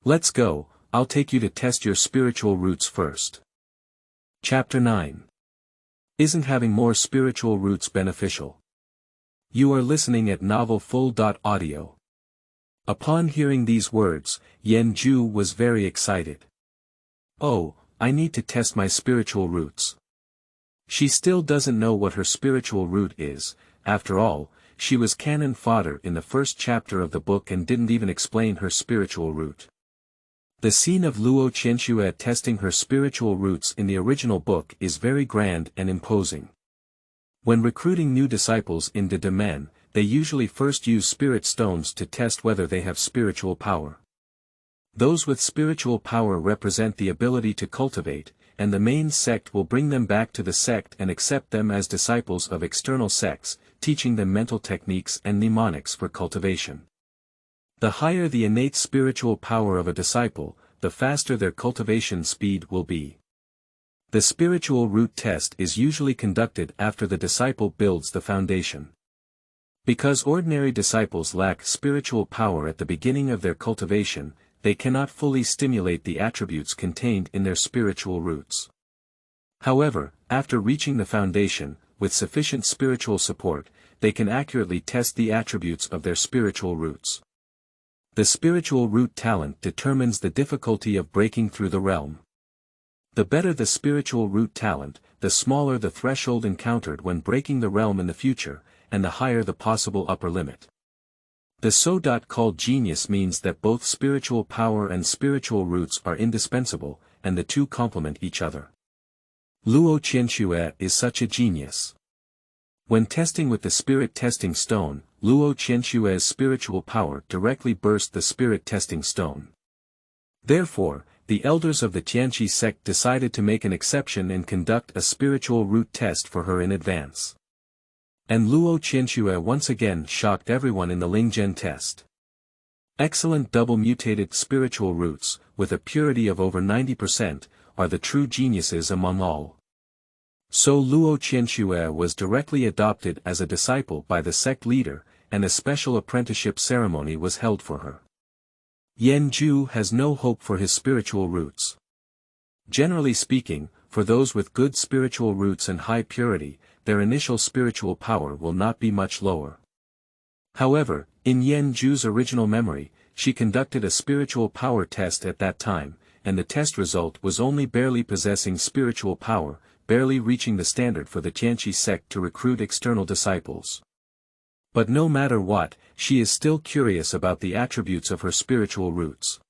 "Let's go, I'll take you to test your spiritual roots first." Chapter 9. Isn't having more spiritual roots beneficial? You are listening at Novel Full.Audio. Upon hearing these words, Yan Ju was very excited. "Oh, I need to test my spiritual roots." She still doesn't know what her spiritual root is. After all, she was canon fodder in the first chapter of the book and didn't even explain her spiritual root. The scene of Luo Qianxue testing her spiritual roots in the original book is very grand and imposing. When recruiting new disciples in the domain, they usually first use spirit stones to test whether they have spiritual power. Those with spiritual power represent the ability to cultivate, and the main sect will bring them back to the sect and accept them as disciples of external sects, teaching them mental techniques and mnemonics for cultivation. The higher the innate spiritual power of a disciple, the faster their cultivation speed will be. The spiritual root test is usually conducted after the disciple builds the foundation. Because ordinary disciples lack spiritual power at the beginning of their cultivation, they cannot fully stimulate the attributes contained in their spiritual roots. However, after reaching the foundation, with sufficient spiritual support, they can accurately test the attributes of their spiritual roots. The spiritual root talent determines the difficulty of breaking through the realm. The better the spiritual root talent, the smaller the threshold encountered when breaking the realm in the future, and the higher the possible upper limit. The so-called genius means that both spiritual power and spiritual roots are indispensable, and the two complement each other. Luo Qianxue is such a genius. When testing with the spirit testing stone, Luo Qianxue's spiritual power directly burst the spirit testing stone. Therefore, the elders of the Tianqi sect decided to make an exception and conduct a spiritual root test for her in advance. And Luo Qianxue once again shocked everyone in the Lingzhen test. Excellent double-mutated spiritual roots, with a purity of over 90%, are the true geniuses among all. So Luo Qianxue was directly adopted as a disciple by the sect leader, and a special apprenticeship ceremony was held for her. Yan Zhu has no hope for his spiritual roots. Generally speaking, for those with good spiritual roots and high purity, their initial spiritual power will not be much lower. However, in Yan Zhu's original memory, she conducted a spiritual power test at that time, and the test result was only barely possessing spiritual power, barely reaching the standard for the Tianqi sect to recruit external disciples. But no matter what, she is still curious about the attributes of her spiritual roots.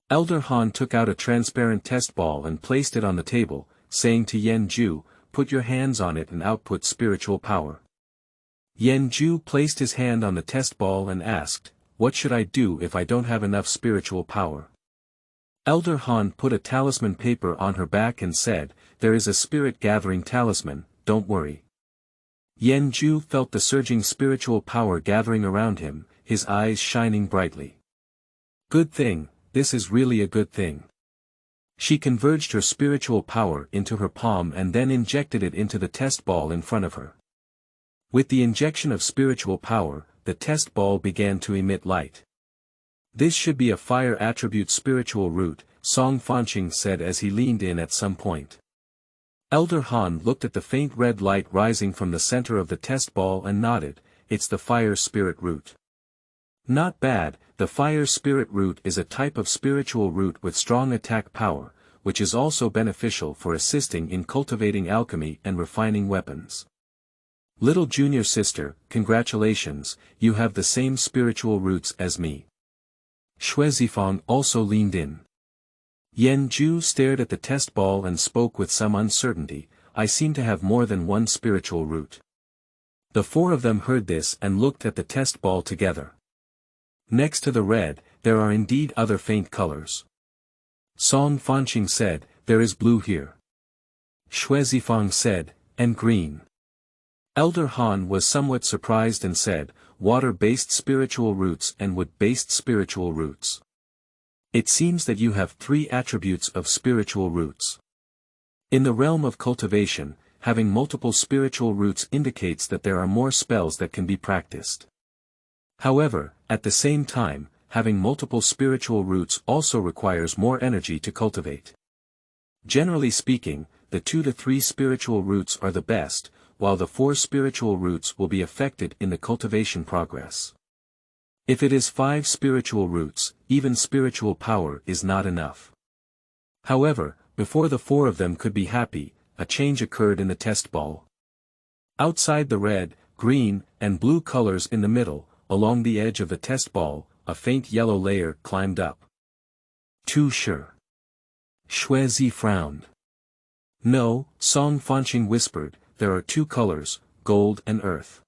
Elder Han took out a transparent test ball and placed it on the table, saying to Yan Zhu, "Put your hands on it and output spiritual power." Yan Zhu placed his hand on the test ball and asked, "What should I do if I don't have enough spiritual power?" Elder Han put a talisman paper on her back and said, "There is a spirit gathering talisman, don't worry." Yan Zhu felt the surging spiritual power gathering around him, his eyes shining brightly. Good thing, this is really a good thing. She converged her spiritual power into her palm and then injected it into the test ball in front of her. With the injection of spiritual power, the test ball began to emit light. "This should be a fire attribute spiritual root," Song Fanqing said as he leaned in at some point. Elder Han looked at the faint red light rising from the center of the test ball and nodded, "It's the fire spirit root." Not bad, the fire spirit root is a type of spiritual root with strong attack power, which is also beneficial for assisting in cultivating alchemy and refining weapons. Little junior sister, congratulations, you have the same spiritual roots as me. Xue Zifang also leaned in. Yan Zhu stared at the test ball and spoke with some uncertainty, "I seem to have more than one spiritual root." The four of them heard this and looked at the test ball together. Next to the red, there are indeed other faint colors. Song Fanqing said, "There is blue here." Xue Zifang said, "And green." Elder Han was somewhat surprised and said, "Water-based spiritual roots and wood-based spiritual roots. It seems that you have three attributes of spiritual roots. In the realm of cultivation, having multiple spiritual roots indicates that there are more spells that can be practiced. However, at the same time, having multiple spiritual roots also requires more energy to cultivate. Generally speaking, the 2 to 3 spiritual roots are the best, while the 4 spiritual roots will be affected in the cultivation progress. If it is 5 spiritual roots, even spiritual power is not enough. However, before the 4 of them could be happy, a change occurred in the test ball. Outside the red, green, and blue colors in the middle, along the edge of the test ball, a faint yellow layer climbed up. Too sure. Xue Zi frowned. "No," Song Fanqing whispered, "there are 2 colors, gold and earth."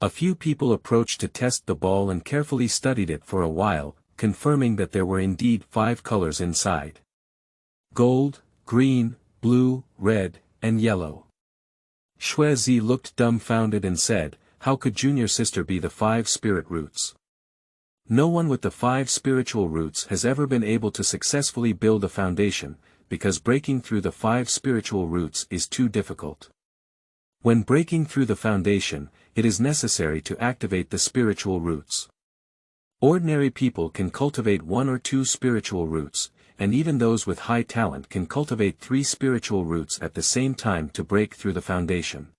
A few people approached to test the ball and carefully studied it for a while, confirming that there were indeed 5 colors inside. Gold, green, blue, red, and yellow. Xue Zi looked dumbfounded and said, "How could junior sister be the 5 spirit roots? No one with the 5 spiritual roots has ever been able to successfully build a foundation, because breaking through the 5 spiritual roots is too difficult. When breaking through the foundation, it is necessary to activate the spiritual roots. Ordinary people can cultivate 1 or 2 spiritual roots, and even those with high talent can cultivate 3 spiritual roots at the same time to break through the foundation.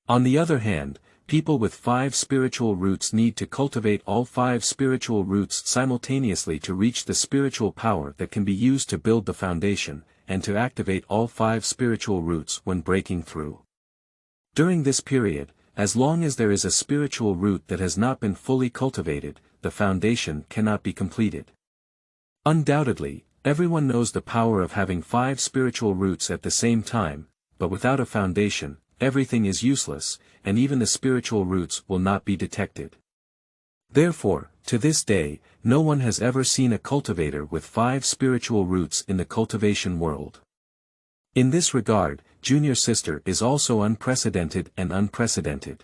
On the other hand, people with 5 spiritual roots need to cultivate all 5 spiritual roots simultaneously to reach the spiritual power that can be used to build the foundation, and to activate all 5 spiritual roots when breaking through. During this period, as long as there is a spiritual root that has not been fully cultivated, the foundation cannot be completed. Undoubtedly, Everyone knows the power of having 5 spiritual roots at the same time, but without a foundation, everything is useless, and even the spiritual roots will not be detected. Therefore, to this day, no one has ever seen a cultivator with 5 spiritual roots in the cultivation world. In this regard, junior sister is also unprecedented and unprecedented.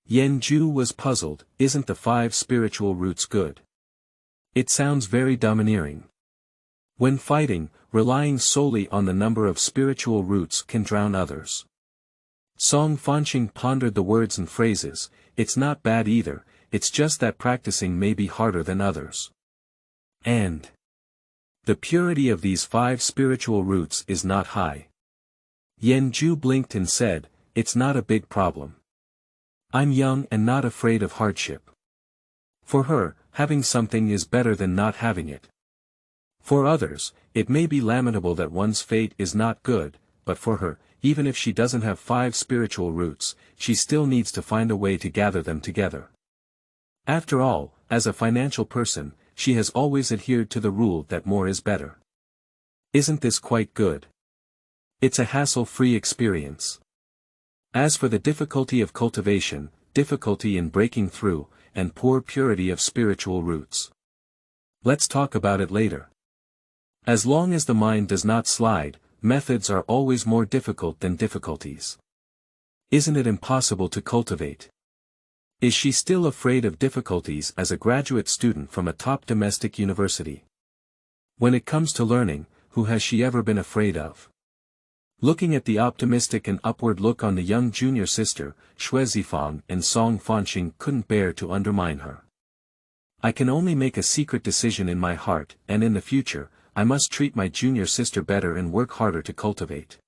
Yan Ju was puzzled, isn't the 5 spiritual roots good? It sounds very domineering. When fighting, relying solely on the number of spiritual roots can drown others. Song Fanqing pondered the words and phrases, it's not bad either, it's just that practicing may be harder than others. And the purity of these 5 spiritual roots is not high. Yan Ju blinked and said, it's not a big problem. I'm young and not afraid of hardship. For her, having something is better than not having it. For others, it may be lamentable that one's fate is not good, but for her, even if she doesn't have 5 spiritual roots, she still needs to find a way to gather them together. After all, as a financial person, she has always adhered to the rule that more is better. Isn't this quite good? It's a hassle-free experience. As for the difficulty of cultivation, difficulty in breaking through, and poor purity of spiritual roots. Let's talk about it later. As long as the mind does not slide, methods are always more difficult than difficulties. Isn't it impossible to cultivate? Is she still afraid of difficulties as a graduate student from a top domestic university? When it comes to learning, who has she ever been afraid of? Looking at the optimistic and upward look on the young junior sister, Xue Zifang and Song Fanqing couldn't bear to undermine her. I can only make a secret decision in my heart, and in the future, I must treat my junior sister better and work harder to cultivate.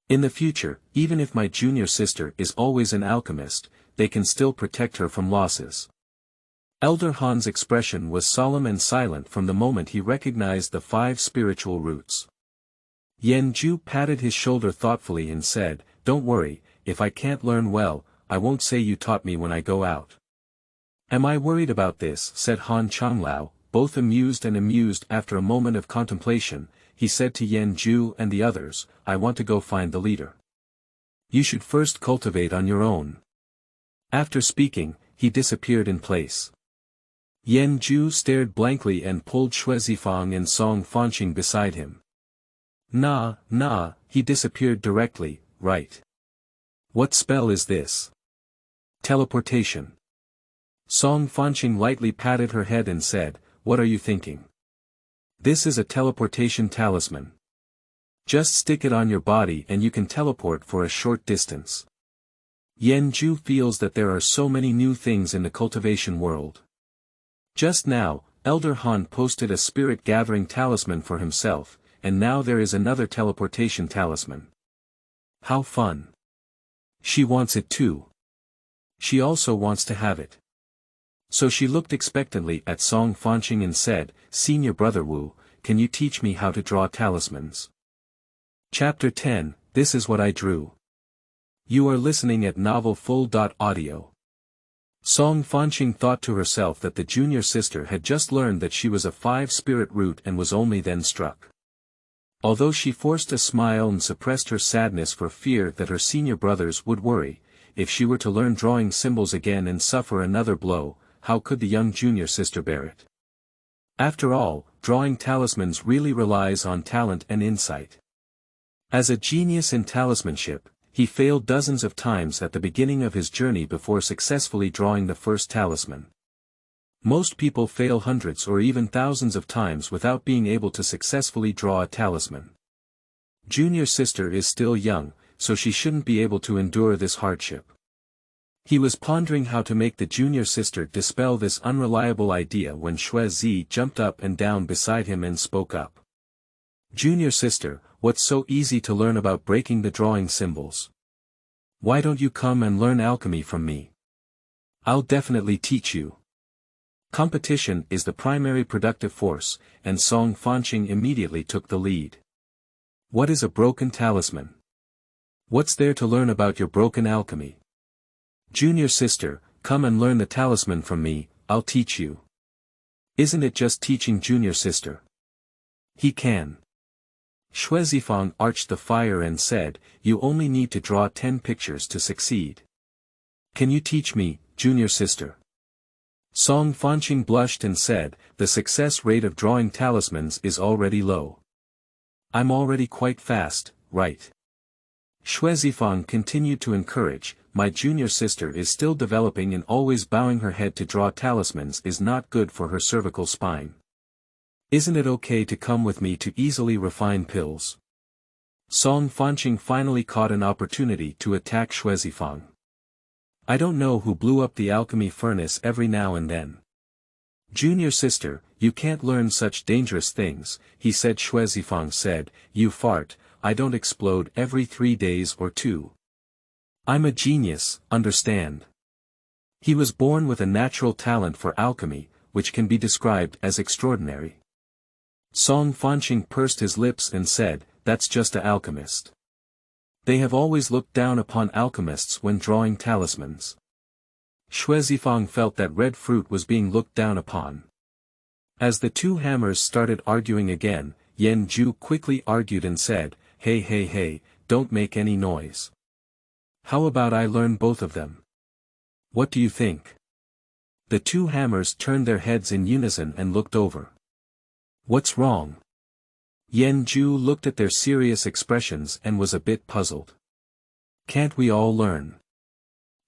In the future, even if my junior sister is always an alchemist, they can still protect her from losses. Elder Han's expression was solemn and silent from the moment he recognized the 5 spiritual roots. Yan Ju patted his shoulder thoughtfully and said, don't worry, if I can't learn well, I won't say you taught me when I go out. Am I worried about this? Said Han Changlao, both amused and amused. After a moment of contemplation, he said to Yan Ju and the others, I want to go find the leader. You should first cultivate on your own. After speaking, he disappeared in place. Yan Ju stared blankly and pulled Xue Zifang and Song Fanqing beside him. Nah, he disappeared directly, right? What spell is this? Teleportation. Song Fanqing lightly patted her head and said, what are you thinking? This is a teleportation talisman. Just stick it on your body and you can teleport for a short distance. Yan Ju feels that there are so many new things in the cultivation world. Just now, Elder Han posted a spirit-gathering talisman for himself, and now there is another teleportation talisman. How fun! She wants it too. She also wants to have it. So she looked expectantly at Song Fanqing and said, Senior Brother Wu, can you teach me how to draw talismans? Chapter 10, This is what I drew. You are listening at novel full.audio. Song Fanqing thought to herself that the junior sister had just learned that she was a 5 spirit root and was only then struck. Although she forced a smile and suppressed her sadness for fear that her senior brothers would worry, if she were to learn drawing symbols again and suffer another blow, how could the young junior sister bear it? After all, drawing talismans really relies on talent and insight. As a genius in talismanship, he failed dozens of times at the beginning of his journey before successfully drawing the first talisman. Most people fail hundreds or even thousands of times without being able to successfully draw a talisman. Junior sister is still young, so she shouldn't be able to endure this hardship. He was pondering how to make the junior sister dispel this unreliable idea when Xue Zi jumped up and down beside him and spoke up. Junior sister, what's so easy to learn about breaking the drawing symbols? Why don't you come and learn alchemy from me? I'll definitely teach you. Competition is the primary productive force, and Song Fanqing immediately took the lead. What is a broken talisman? What's there to learn about your broken alchemy? Junior sister, come and learn the talisman from me, I'll teach you. Isn't it just teaching junior sister? He can. Xue Zifang arched the fire and said, you only need to draw 10 pictures to succeed. Can you teach me, junior sister? Song Fanqing blushed and said, the success rate of drawing talismans is already low. I'm already quite fast, right? Xue Zifang continued to encourage, my junior sister is still developing and always bowing her head to draw talismans is not good for her cervical spine. Isn't it okay to come with me to easily refine pills? Song Fanqing finally caught an opportunity to attack Xue Zifang. I don't know who blew up the alchemy furnace every now and then. Junior sister, you can't learn such dangerous things, he said. Xue Zifang said, you fart, I don't explode every 3 days or 2. I'm a genius, understand? He was born with a natural talent for alchemy, which can be described as extraordinary. Song Fanqing pursed his lips and said, that's just an alchemist. They have always looked down upon alchemists when drawing talismans. Xue Zifang felt that red fruit was being looked down upon. As the two hammers started arguing again, Yan Ju quickly argued and said, hey, don't make any noise. How about I learn both of them? What do you think? The two hammers turned their heads in unison and looked over. What's wrong? Yan Ju looked at their serious expressions and was a bit puzzled. Can't we all learn?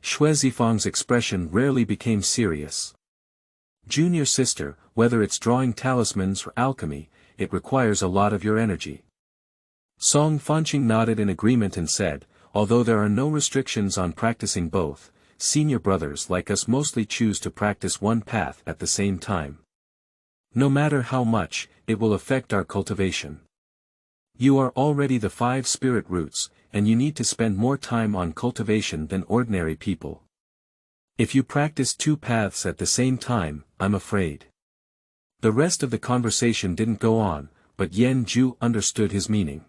Xue Zifang's expression rarely became serious. Junior sister, whether it's drawing talismans or alchemy, it requires a lot of your energy. Song Fanqing nodded in agreement and said, although there are no restrictions on practicing both, senior brothers like us mostly choose to practice one path at the same time. No matter how much, it will affect our cultivation. You are already the 5 spirit roots, and you need to spend more time on cultivation than ordinary people. If you practice 2 paths at the same time, I'm afraid. The rest of the conversation didn't go on, but Yan Ju understood his meaning.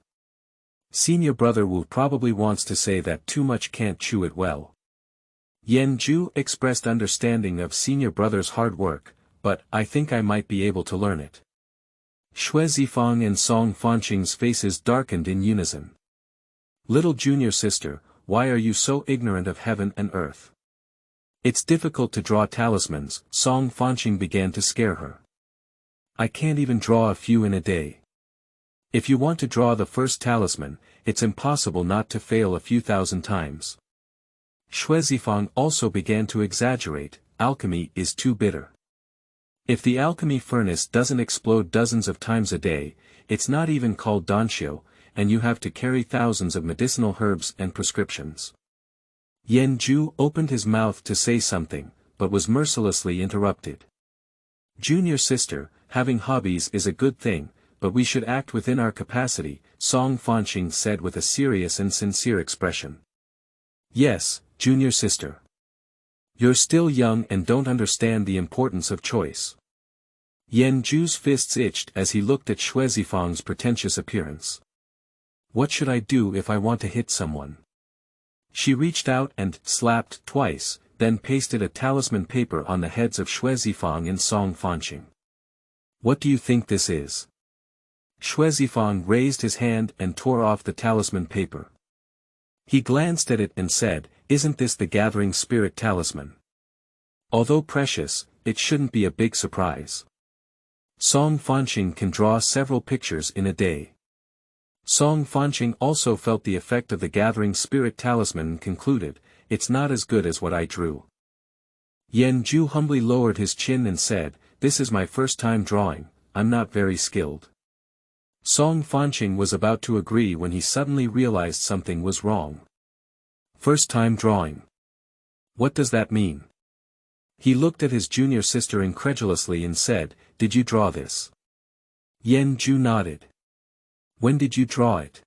Senior brother Wu probably wants to say that too much can't chew it well. Yan Ju expressed understanding of senior brother's hard work, but I think I might be able to learn it. Xue Zifang and Song Fanqing's faces darkened in unison. Little junior sister, why are you so ignorant of heaven and earth? It's difficult to draw talismans, Song Fanqing began to scare her. I can't even draw a few in a day. If you want to draw the first talisman, it's impossible not to fail a few thousand times. Xue Zifang also began to exaggerate, alchemy is too bitter. If the alchemy furnace doesn't explode dozens of times a day, it's not even called danshio, and you have to carry thousands of medicinal herbs and prescriptions. Yan Ju opened his mouth to say something, but was mercilessly interrupted. Junior sister, having hobbies is a good thing, but we should act within our capacity, Song Fanqing said with a serious and sincere expression. Yes, junior sister. You're still young and don't understand the importance of choice. Yan Ju's fists itched as he looked at Xue Zifang's pretentious appearance. What should I do if I want to hit someone? She reached out and slapped twice, then pasted a talisman paper on the heads of Xue Zifang and Song Fanqing. What do you think this is? Xue Zifang raised his hand and tore off the talisman paper. He glanced at it and said, isn't this the gathering spirit talisman? Although precious, it shouldn't be a big surprise. Song Fanqing can draw several pictures in a day. Song Fanqing also felt the effect of the gathering spirit talisman and concluded, it's not as good as what I drew. Yan Ju humbly lowered his chin and said, this is my first time drawing, I'm not very skilled. Song Fanqing was about to agree when he suddenly realized something was wrong. First time drawing. What does that mean? He looked at his junior sister incredulously and said, did you draw this? Yan Ju nodded. When did you draw it?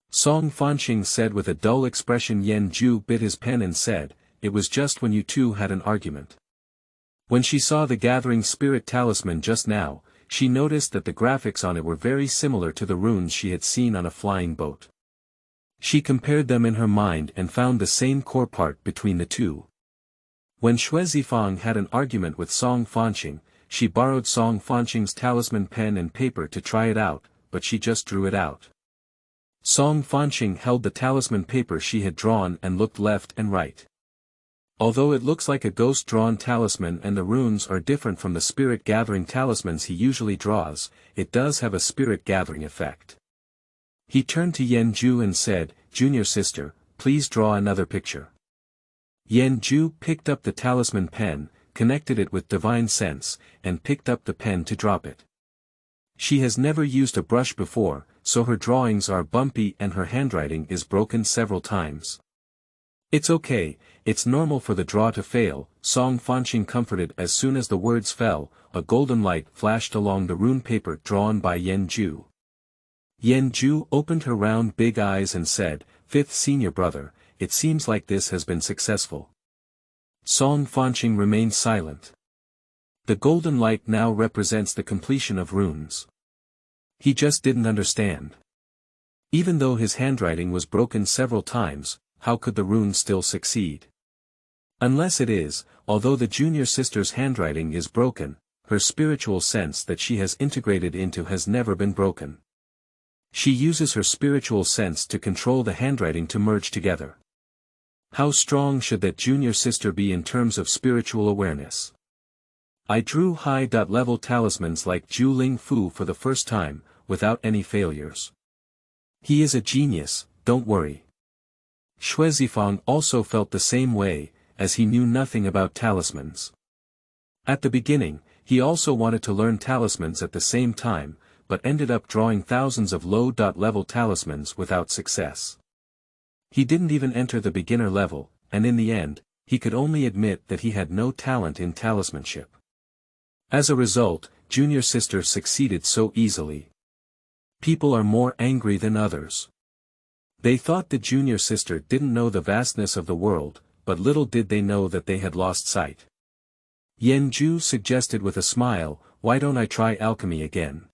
Song Fanqing said with a dull expression. Yan Ju bit his pen and said, it was just when you two had an argument. When she saw the gathering spirit talisman just now, she noticed that the graphics on it were very similar to the runes she had seen on a flying boat. She compared them in her mind and found the same core part between the two. When Xue Zifang had an argument with Song Fanqing, she borrowed Song Fanqing's talisman pen and paper to try it out, but she just drew it out. Song Fanqing held the talisman paper she had drawn and looked left and right. Although it looks like a ghost-drawn talisman and the runes are different from the spirit-gathering talismans he usually draws, it does have a spirit-gathering effect. He turned to Yan Ju and said, "Junior sister, please draw another picture." Yan Ju picked up the talisman pen, connected it with divine sense, and picked up the pen to drop it. She has never used a brush before, so her drawings are bumpy and her handwriting is broken several times. "It's okay, it's normal for the draw to fail," Song Fanqing comforted. As soon as the words fell, a golden light flashed along the rune paper drawn by Yan Ju. Yan Ju opened her round big eyes and said, "Fifth senior brother, it seems like this has been successful." Song Fanqing remained silent. The golden light now represents the completion of runes. He just didn't understand. Even though his handwriting was broken several times, how could the runes still succeed? Unless it is, although the junior sister's handwriting is broken, her spiritual sense that she has integrated into has never been broken. She uses her spiritual sense to control the handwriting to merge together. How strong should that junior sister be in terms of spiritual awareness? I drew high-level talismans like Zhu Ling Fu for the first time, without any failures. He is a genius, don't worry. Xue Zifang also felt the same way, as he knew nothing about talismans. At the beginning, he also wanted to learn talismans at the same time, but ended up drawing thousands of low-level talismans without success. He didn't even enter the beginner level, and in the end, he could only admit that he had no talent in talismanship. As a result, junior sister succeeded so easily. People are more angry than others. They thought the junior sister didn't know the vastness of the world, but little did they know that they had lost sight. Yan Ju suggested with a smile, "Why don't I try alchemy again?"